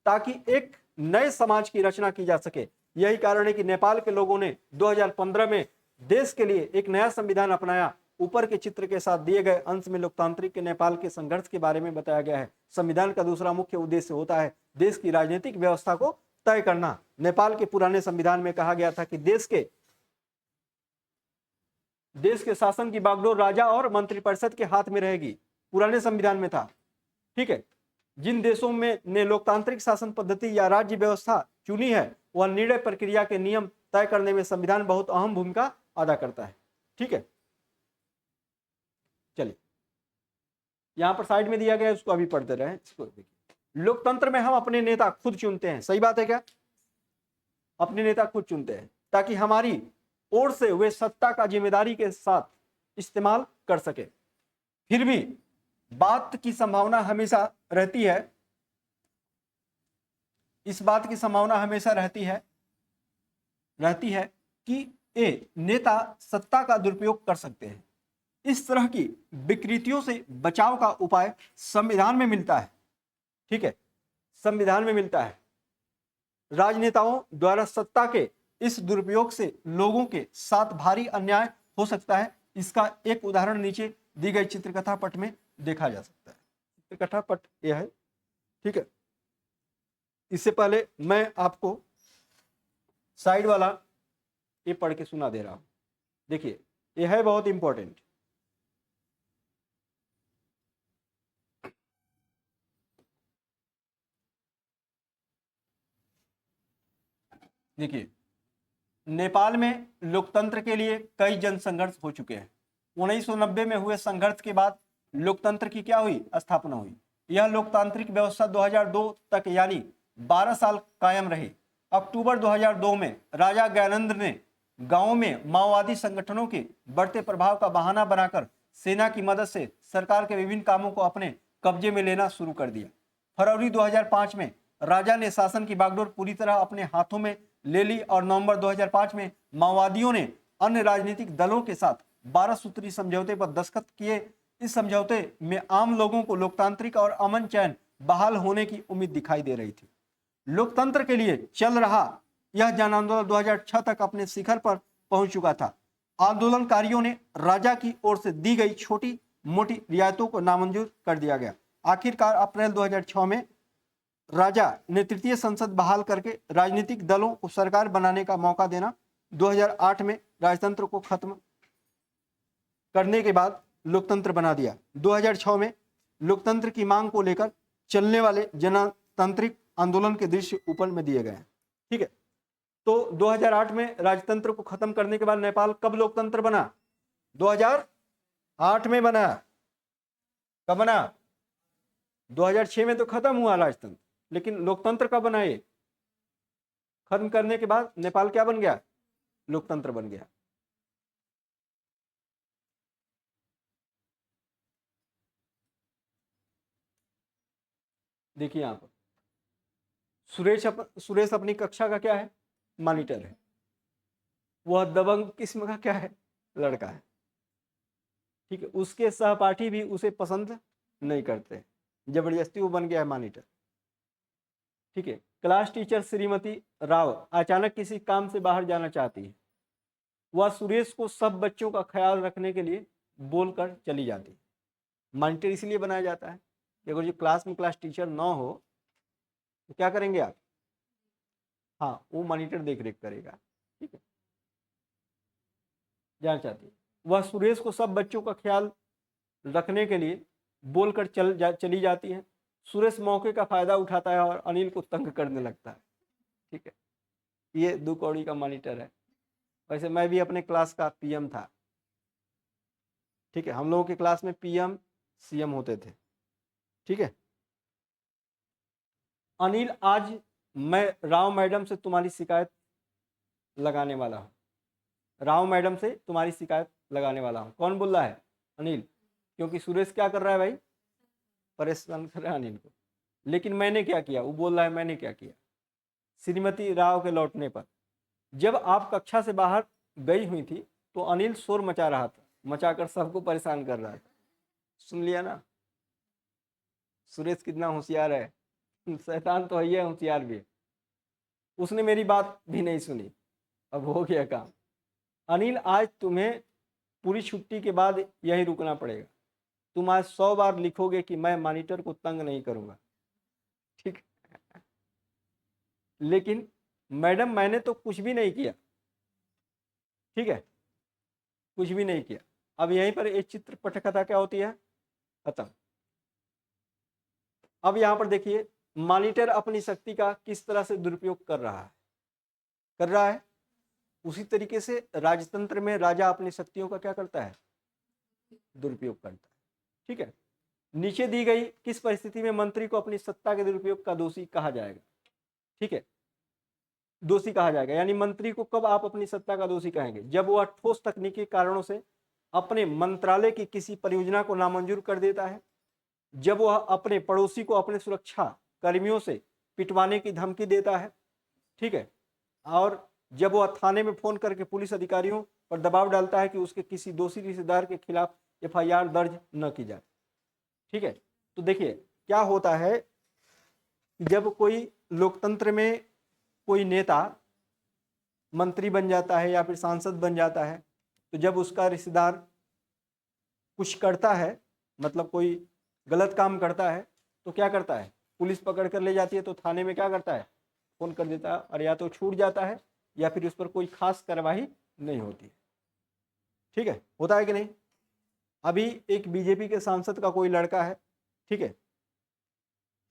ताकि एक नए समाज की रचना की जा सके। यही कारण है कि नेपाल के लोगों ने 2015 में देश के लिए एक नया संविधान अपनाया। ऊपर के चित्र के साथ दिए गए अंश में लोकतांत्रिक के नेपाल के संघर्ष के बारे में बताया गया है। संविधान का दूसरा मुख्य उद्देश्य होता है देश की राजनीतिक व्यवस्था को तय करना। नेपाल के पुराने संविधान में कहा गया था कि देश के शासन की बागडोर राजा और मंत्रिपरिषद के हाथ में रहेगी। पुराने संविधान में था, ठीक है। जिन देशों में ने लोकतांत्रिक शासन पद्धति या राज्य व्यवस्था चुनी है, वह निर्णय प्रक्रिया के नियम तय करने में संविधान बहुत अहम भूमिका अदा करता है, ठीक है। चलिए, यहां पर साइड में दिया गया है, उसको अभी पढ़ते रहे। इसको देखिए, लोकतंत्र में हम अपने नेता खुद चुनते हैं। सही बात है क्या? अपने नेता खुद चुनते हैं ताकि हमारी ओर से वे सत्ता का जिम्मेदारी के साथ इस्तेमाल कर सके। फिर भी बात की संभावना हमेशा रहती है, इस बात की संभावना हमेशा रहती है कि ये नेता सत्ता का दुरुपयोग कर सकते हैं। इस तरह की विकृतियों से बचाव का उपाय संविधान में मिलता है, ठीक है, संविधान में मिलता है। राजनेताओं द्वारा सत्ता के इस दुरुपयोग से लोगों के साथ भारी अन्याय हो सकता है। इसका एक उदाहरण नीचे दी गई चित्रकथा पट में देखा जा सकता है। चित्रकथा पट यह है, ठीक है। इससे पहले मैं आपको साइड वाला ये पढ़ के सुना दे रहा हूं। देखिए, यह है बहुत इंपॉर्टेंट। देखिए, नेपाल में लोकतंत्र के लिए कई जन संघर्ष हो चुके हैं। 1990 में हुए संघर्ष के बाद लोकतंत्र की क्या हुई, स्थापना हुई। यह लोकतांत्रिक व्यवस्था 2002 तक यानी 12 साल कायम रही। अक्टूबर 2002 में राजा ज्ञानेंद्र ने गांवों में माओवादी संगठनों के बढ़ते प्रभाव का बहाना बनाकर सेना की मदद से सरकार के विभिन्न कामों को अपने कब्जे में लेना शुरू कर दिया। फरवरी 2005 में राजा ने शासन की बागडोर पूरी तरह अपने हाथों में ले ली और नवंबर 2005 में माओवादियों ने अन्य राजनीतिक दलों के साथ 12 सूत्री समझौते पर दस्तखत किए। इस समझौते में आम लोगों को लोकतांत्रिक और अमन चैन बहाल होने की उम्मीद दिखाई दे रही थी। लोकतंत्र के लिए चल रहा यह जन आंदोलन 2006 तक अपने शिखर पर पहुंच चुका था। आंदोलनकारियों ने राजा की ओर से दी गई छोटी मोटी रियायतों को नामंजूर कर दिया गया। आखिरकार अप्रैल 2006 में राजा ने तृतीय संसद बहाल करके राजनीतिक दलों को सरकार बनाने का मौका देना, 2008 में राजतंत्र को खत्म करने के बाद लोकतंत्र बना दिया। 2006 में लोकतंत्र की मांग को लेकर चलने वाले जनतांत्रिक आंदोलन के दृश्य ऊपर में दिए गए हैं। ठीक है, तो 2008 में राजतंत्र को खत्म करने के बाद नेपाल कब लोकतंत्र बना? 2008 में बना। कब बना? 2006 में तो खत्म हुआ राजतंत्र, लेकिन लोकतंत्र कब बना? ये खत्म करने के बाद नेपाल क्या बन गया? लोकतंत्र बन गया। देखिए यहां पर सुरेश अपनी कक्षा का क्या है? मॉनिटर है। वह दबंग किस्म का क्या है? लड़का है। ठीक है, उसके सहपाठी भी उसे पसंद नहीं करते, जबरदस्ती वो बन गया है मॉनिटर। ठीक है, क्लास टीचर श्रीमती राव अचानक किसी काम से बाहर जाना चाहती है। वह सुरेश को सब बच्चों का ख्याल रखने के लिए बोलकर चली जाती है। मॉनिटर इसलिए बनाया जाता है कि अगर जो क्लास में क्लास टीचर ना हो तो क्या करेंगे आप? हाँ, वो मॉनिटर देख रेख करेगा। ठीक है, जाना चाहती है। वह सुरेश को सब बच्चों का ख्याल रखने के लिए बोलकर चली जाती है। सुरेश मौके का फायदा उठाता है और अनिल को तंग करने लगता है। ठीक है, ये 2 कौड़ी का मॉनिटर है। वैसे मैं भी अपने क्लास का पीएम था। ठीक है, हम लोगों के क्लास में पीएम सीएम होते थे। ठीक है, अनिल, आज मैं राव मैडम से तुम्हारी शिकायत लगाने वाला हूँ। राव मैडम से तुम्हारी शिकायत लगाने वाला हूँ। कौन बोल रहा है? अनिल। क्योंकि सुरेश क्या कर रहा है भाई? परेशान कर रहा है अनिल को। लेकिन मैंने क्या किया? वो बोल रहा है मैंने क्या किया। श्रीमती राव के लौटने पर जब आप कक्षा से बाहर गई हुई थी तो अनिल शोर मचा रहा था, मचाकर सबको परेशान कर रहा था। सुन लिया ना? सुरेश कितना होशियार है। शैतान तो है, होशियार भी है। उसने मेरी बात भी नहीं सुनी। अब हो गया काम। अनिल, आज तुम्हें पूरी छुट्टी के बाद यहीं रुकना पड़ेगा। तुम आज 100 बार लिखोगे कि मैं मॉनिटर को तंग नहीं करूंगा। ठीक, लेकिन मैडम मैंने तो कुछ भी नहीं किया। ठीक है, कुछ भी नहीं किया। अब यहीं पर एक चित्र पटकथा क्या होती है? खत्म। अब यहां पर देखिए मॉनिटर अपनी शक्ति का किस तरह से दुरुपयोग कर रहा है। उसी तरीके से राजतंत्र में राजा अपनी शक्तियों का क्या करता है? दुरुपयोग करता है। ठीक है, नीचे दी गई किस परिस्थिति में मंत्री को अपनी सत्ता के दुरुपयोग का दोषी कहा जाएगा? ठीक है, दोषी कहा जाएगा। यानी मंत्री को कब आप अपनी सत्ता का दोषी कहेंगे? जब वह ठोस तकनीकी कारणों से अपने मंत्रालय की किसी परियोजना को नामंजूर कर देता है, जब वह अपने पड़ोसी को अपने सुरक्षा कर्मियों से पिटवाने की धमकी देता है। ठीक है, और जब वह थाने में फोन करके पुलिस अधिकारियों पर दबाव डालता है कि उसके किसी दोषी रिश्तेदार के खिलाफ एफआईआर दर्ज न की जाए। ठीक है, तो देखिए क्या होता है, जब कोई लोकतंत्र में कोई नेता मंत्री बन जाता है या फिर सांसद बन जाता है, तो जब उसका रिश्तेदार कुछ करता है, मतलब कोई गलत काम करता है, तो क्या करता है? पुलिस पकड़ कर ले जाती है, तो थाने में क्या करता है? फोन कर देता है, और या तो छूट जाता है या फिर उस पर कोई खास कार्रवाई नहीं होती। ठीक है, होता है कि नहीं? अभी एक बीजेपी के सांसद का कोई लड़का है, ठीक है,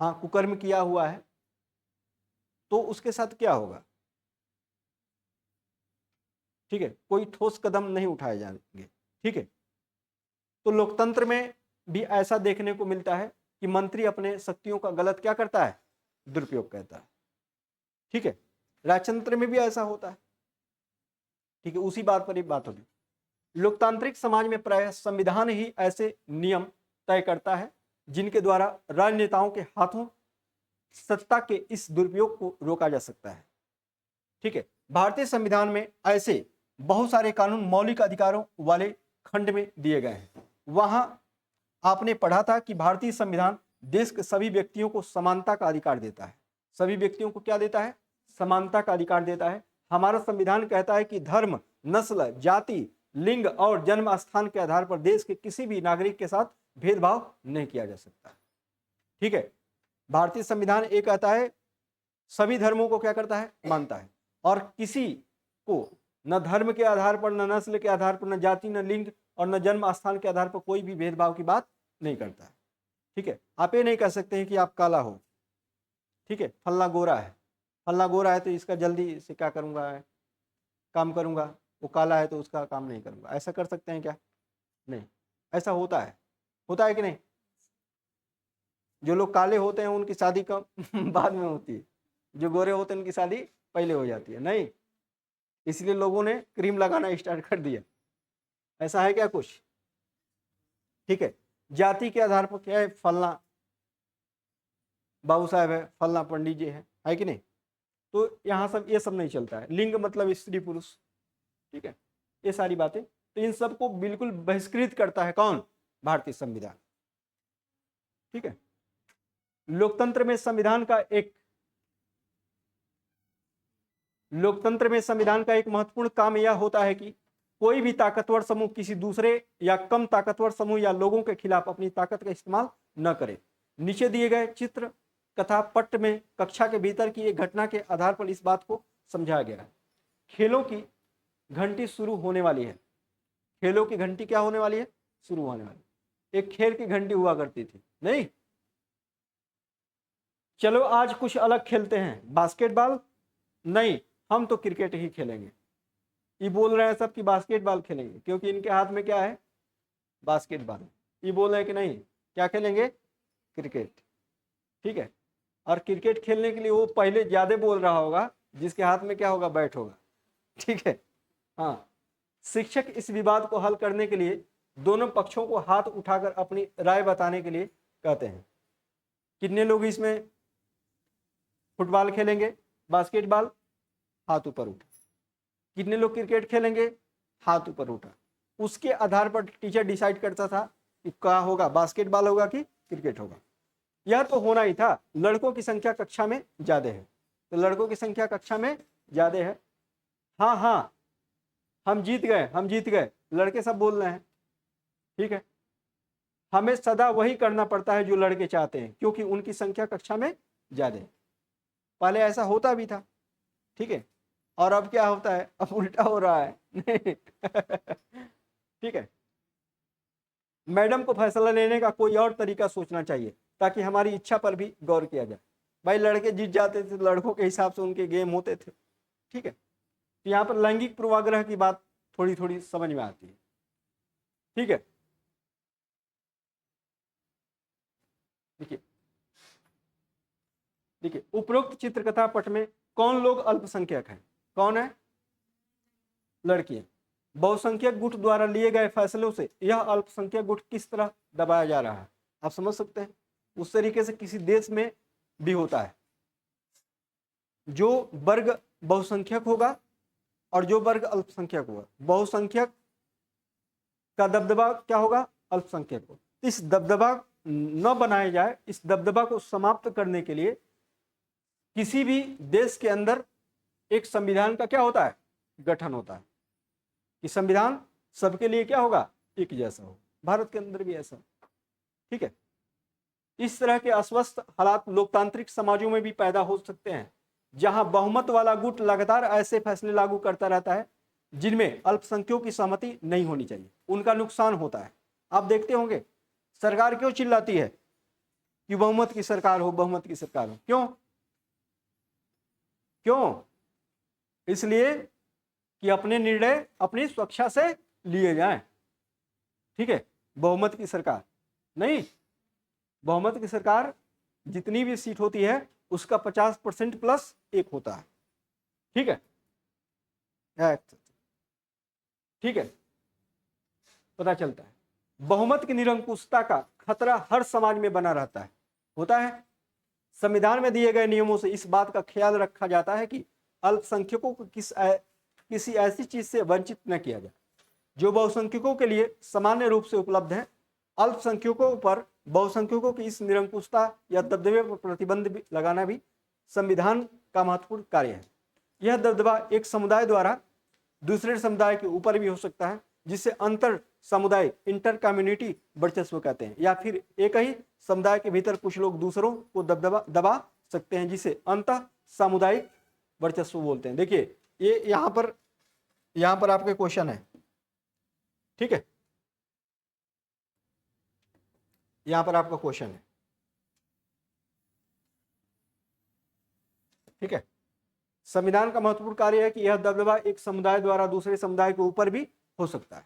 हाँ, कुकर्म किया हुआ है, तो उसके साथ क्या होगा? ठीक है, कोई ठोस कदम नहीं उठाए जाएंगे। ठीक है, तो लोकतंत्र में भी ऐसा देखने को मिलता है कि मंत्री अपने शक्तियों का गलत क्या करता है? दुरुपयोग करता है। ठीक है, राजतंत्र में भी ऐसा होता है। ठीक है, उसी बात पर एक बात होगी। लोकतांत्रिक समाज में प्रायः संविधान ही ऐसे नियम तय करता है जिनके द्वारा राजनेताओं के हाथों सत्ता के इस दुरुपयोग को रोका जा सकता है। ठीक है, भारतीय संविधान में ऐसे बहुत सारे कानून मौलिक अधिकारों वाले खंड में दिए गए हैं। वहां आपने पढ़ा था कि भारतीय संविधान देश के सभी व्यक्तियों को समानता का अधिकार देता है। सभी व्यक्तियों को क्या देता है? समानता का अधिकार देता है। हमारा संविधान कहता है कि धर्म, नस्ल, जाति लिंग और जन्म स्थान के आधार पर देश के किसी भी नागरिक के साथ भेदभाव नहीं किया जा सकता। ठीक है, भारतीय संविधान ये कहता है सभी धर्मों को क्या करता है, मानता है, और किसी को न धर्म के आधार पर, न नस्ल के आधार पर, न जाति, न लिंग और न जन्म स्थान के आधार पर कोई भी भेदभाव की बात नहीं करता है। ठीक है, आप ये नहीं कह सकते हैं कि आप काला हो, ठीक है, फल्ला गोरा है, फल्ला गोरा है तो इसका जल्दी से क्या करूंगा, काम करूंगा, वो काला है तो उसका काम नहीं करूंगा, ऐसा कर सकते हैं क्या? नहीं, ऐसा होता है कि नहीं? जो लोग काले होते हैं उनकी शादी कब बाद में होती है, जो गोरे होते हैं उनकी शादी पहले हो जाती है। नहीं, इसलिए लोगों ने क्रीम लगाना स्टार्ट कर दिया, ऐसा है क्या कुछ? ठीक है, जाति के आधार पर क्या है, फलना बाबू साहब है, फलना पंडित जी है कि नहीं? तो यहाँ सब ये सब नहीं चलता है। लिंग मतलब स्त्री पुरुष, ठीक है, ये सारी बातें, तो इन सबको बिल्कुल बहिष्कृत करता है कौन? भारतीय संविधान। ठीक है, लोकतंत्र में संविधान का एक महत्वपूर्ण काम यह होता है कि कोई भी ताकतवर समूह किसी दूसरे या कम ताकतवर समूह या लोगों के खिलाफ अपनी ताकत का इस्तेमाल न करे। नीचे दिए गए चित्र कथा पट्ट में कक्षा के भीतर की एक घटना के आधार पर इस बात को समझाया गया है। खेलों की घंटी शुरू होने वाली है। खेलों की घंटी क्या होने वाली है? शुरू होने वाली। एक खेल की घंटी हुआ करती थी, नहीं? चलो आज कुछ अलग खेलते हैं, बास्केटबॉल? नहीं, हम तो क्रिकेट ही खेलेंगे। ये बोल रहे हैं सब कि बास्केटबॉल खेलेंगे, क्योंकि इनके हाथ में क्या है? बास्केटबॉल। ये बोल रहे हैं कि नहीं, क्या खेलेंगे? क्रिकेट। ठीक है, और क्रिकेट खेलने के लिए वो पहले ज्यादा बोल रहा होगा जिसके हाथ में क्या होगा? बैट होगा। ठीक है, हाँ। शिक्षक इस विवाद को हल करने के लिए दोनों पक्षों को हाथ उठाकर अपनी राय बताने के लिए कहते हैं। कितने लोग इसमें फुटबॉल खेलेंगे, बास्केटबॉल? हाथ ऊपर उठा। कितने लोग क्रिकेट खेलेंगे? हाथ ऊपर उठा। उसके आधार पर टीचर डिसाइड करता था कि क्या होगा, बास्केटबॉल होगा कि क्रिकेट होगा। यह तो होना ही था। लड़कों की संख्या कक्षा में ज्यादा है, तो लड़कों की संख्या कक्षा में ज्यादा है। हाँ हाँ, हम जीत गए, लड़के सब बोल रहे हैं। ठीक है, हमें सदा वही करना पड़ता है जो लड़के चाहते हैं, क्योंकि उनकी संख्या कक्षा में ज्यादा है। पहले ऐसा होता भी था, ठीक है, और अब क्या होता है? अब उल्टा हो रहा है। ठीक है, मैडम को फैसला लेने का कोई और तरीका सोचना चाहिए ताकि हमारी इच्छा पर भी गौर किया जाए। भाई लड़के जीत जाते थे, लड़कों के हिसाब से उनके गेम होते थे। ठीक है, तो यहाँ पर लैंगिक पूर्वाग्रह की बात थोड़ी थोड़ी समझ में आती है। ठीक है, देखिए उपरोक्त चित्रकथा पट में कौन लोग अल्पसंख्यक हैं? कौन है? लड़कियां। बहुसंख्यक गुट द्वारा लिए गए फैसलों से यह अल्पसंख्यक गुट किस तरह दबाया जा रहा है, आप समझ सकते हैं। उस तरीके से किसी देश में भी होता है, जो वर्ग बहुसंख्यक होगा और जो वर्ग अल्पसंख्यक होगा, बहुसंख्यक का दबदबा क्या होगा? अल्पसंख्यक को। इस दबदबा न बनाया जाए, इस दबदबा को समाप्त करने के लिए किसी भी देश के अंदर एक संविधान का क्या होता है? गठन होता है कि संविधान सबके लिए क्या होगा? एक जैसा हो। भारत के अंदर भी ऐसा। ठीक है, इस तरह के अस्वस्थ हालात लोकतांत्रिक समाजों में भी पैदा हो सकते हैं, जहां बहुमत वाला गुट लगातार ऐसे फैसले लागू करता रहता है जिनमें अल्पसंख्यकों की सहमति नहीं होनी चाहिए। उनका नुकसान होता है। आप देखते होंगे सरकार क्यों चिल्लाती है कि बहुमत की सरकार हो, बहुमत की सरकार हो? क्यों? इसलिए कि अपने निर्णय अपनी स्वेच्छा से लिए जाएं। ठीक है, बहुमत की सरकार नहीं, बहुमत की सरकार जितनी भी सीट होती है उसका 50% प्लस एक होता है। ठीक है, ठीक है, पता चलता है बहुमत की निरंकुशता का खतरा हर समाज में बना रहता है, होता है। संविधान में दिए गए नियमों से इस बात का ख्याल रखा जाता है कि अल्पसंख्यकों को किसी ऐसी चीज से वंचित न किया जाए जो बहुसंख्यकों के लिए सामान्य रूप से उपलब्ध है। अल्पसंख्यकों पर बहुसंख्यकों की इस निरंकुशता या दबदबे पर प्रतिबंध लगाना भी संविधान का महत्वपूर्ण कार्य है। यह दबदबा एक समुदाय द्वारा दूसरे समुदाय के ऊपर भी हो सकता है, जिसे अंतर सामुदायिक इंटर कम्युनिटी वर्चस्व कहते हैं, या फिर एक ही समुदाय के भीतर कुछ लोग दूसरों को दबा सकते हैं, जिसे अंतः सामुदायिक वर्चस्व बोलते हैं। देखिए ये यहां पर आपके क्वेश्चन है, ठीक है, यहां पर आपका क्वेश्चन है, ठीक है। संविधान का महत्वपूर्ण कार्य है कि यह दबदबा एक समुदाय द्वारा दूसरे समुदाय के ऊपर भी हो सकता है,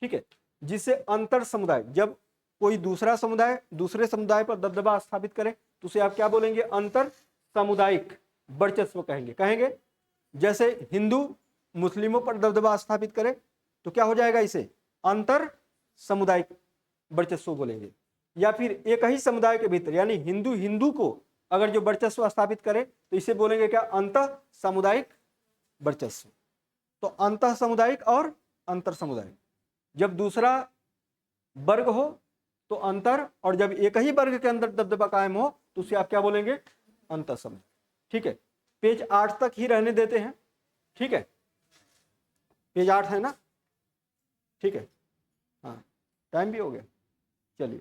ठीक है, जिससे अंतर समुदाय, जब कोई दूसरा समुदाय दूसरे समुदाय पर दबदबा स्थापित करे तो उसे आप क्या बोलेंगे, अंतर सामुदायिक वर्चस्व कहेंगे। जैसे हिंदू मुस्लिमों पर दबदबा स्थापित करे तो क्या हो जाएगा, इसे अंतर सामुदायिक वर्चस्व बोलेंगे। या फिर एक ही समुदाय के भीतर यानी हिंदू को अगर जो वर्चस्व स्थापित करे तो इसे बोलेंगे क्या, अंतः सामुदायिक वर्चस्व। तो अंतः सामुदायिक और अंतर सामुदायिक, जब दूसरा वर्ग हो तो अंतर, और जब एक ही वर्ग के अंदर दबदबा कायम हो तो उसे आप क्या बोलेंगे, अंतर सामुदायिक, ठीक है। पेज 8 तक ही रहने देते हैं, ठीक है, पेज 8 है ना, ठीक है, हाँ टाइम भी हो गया, चलिए।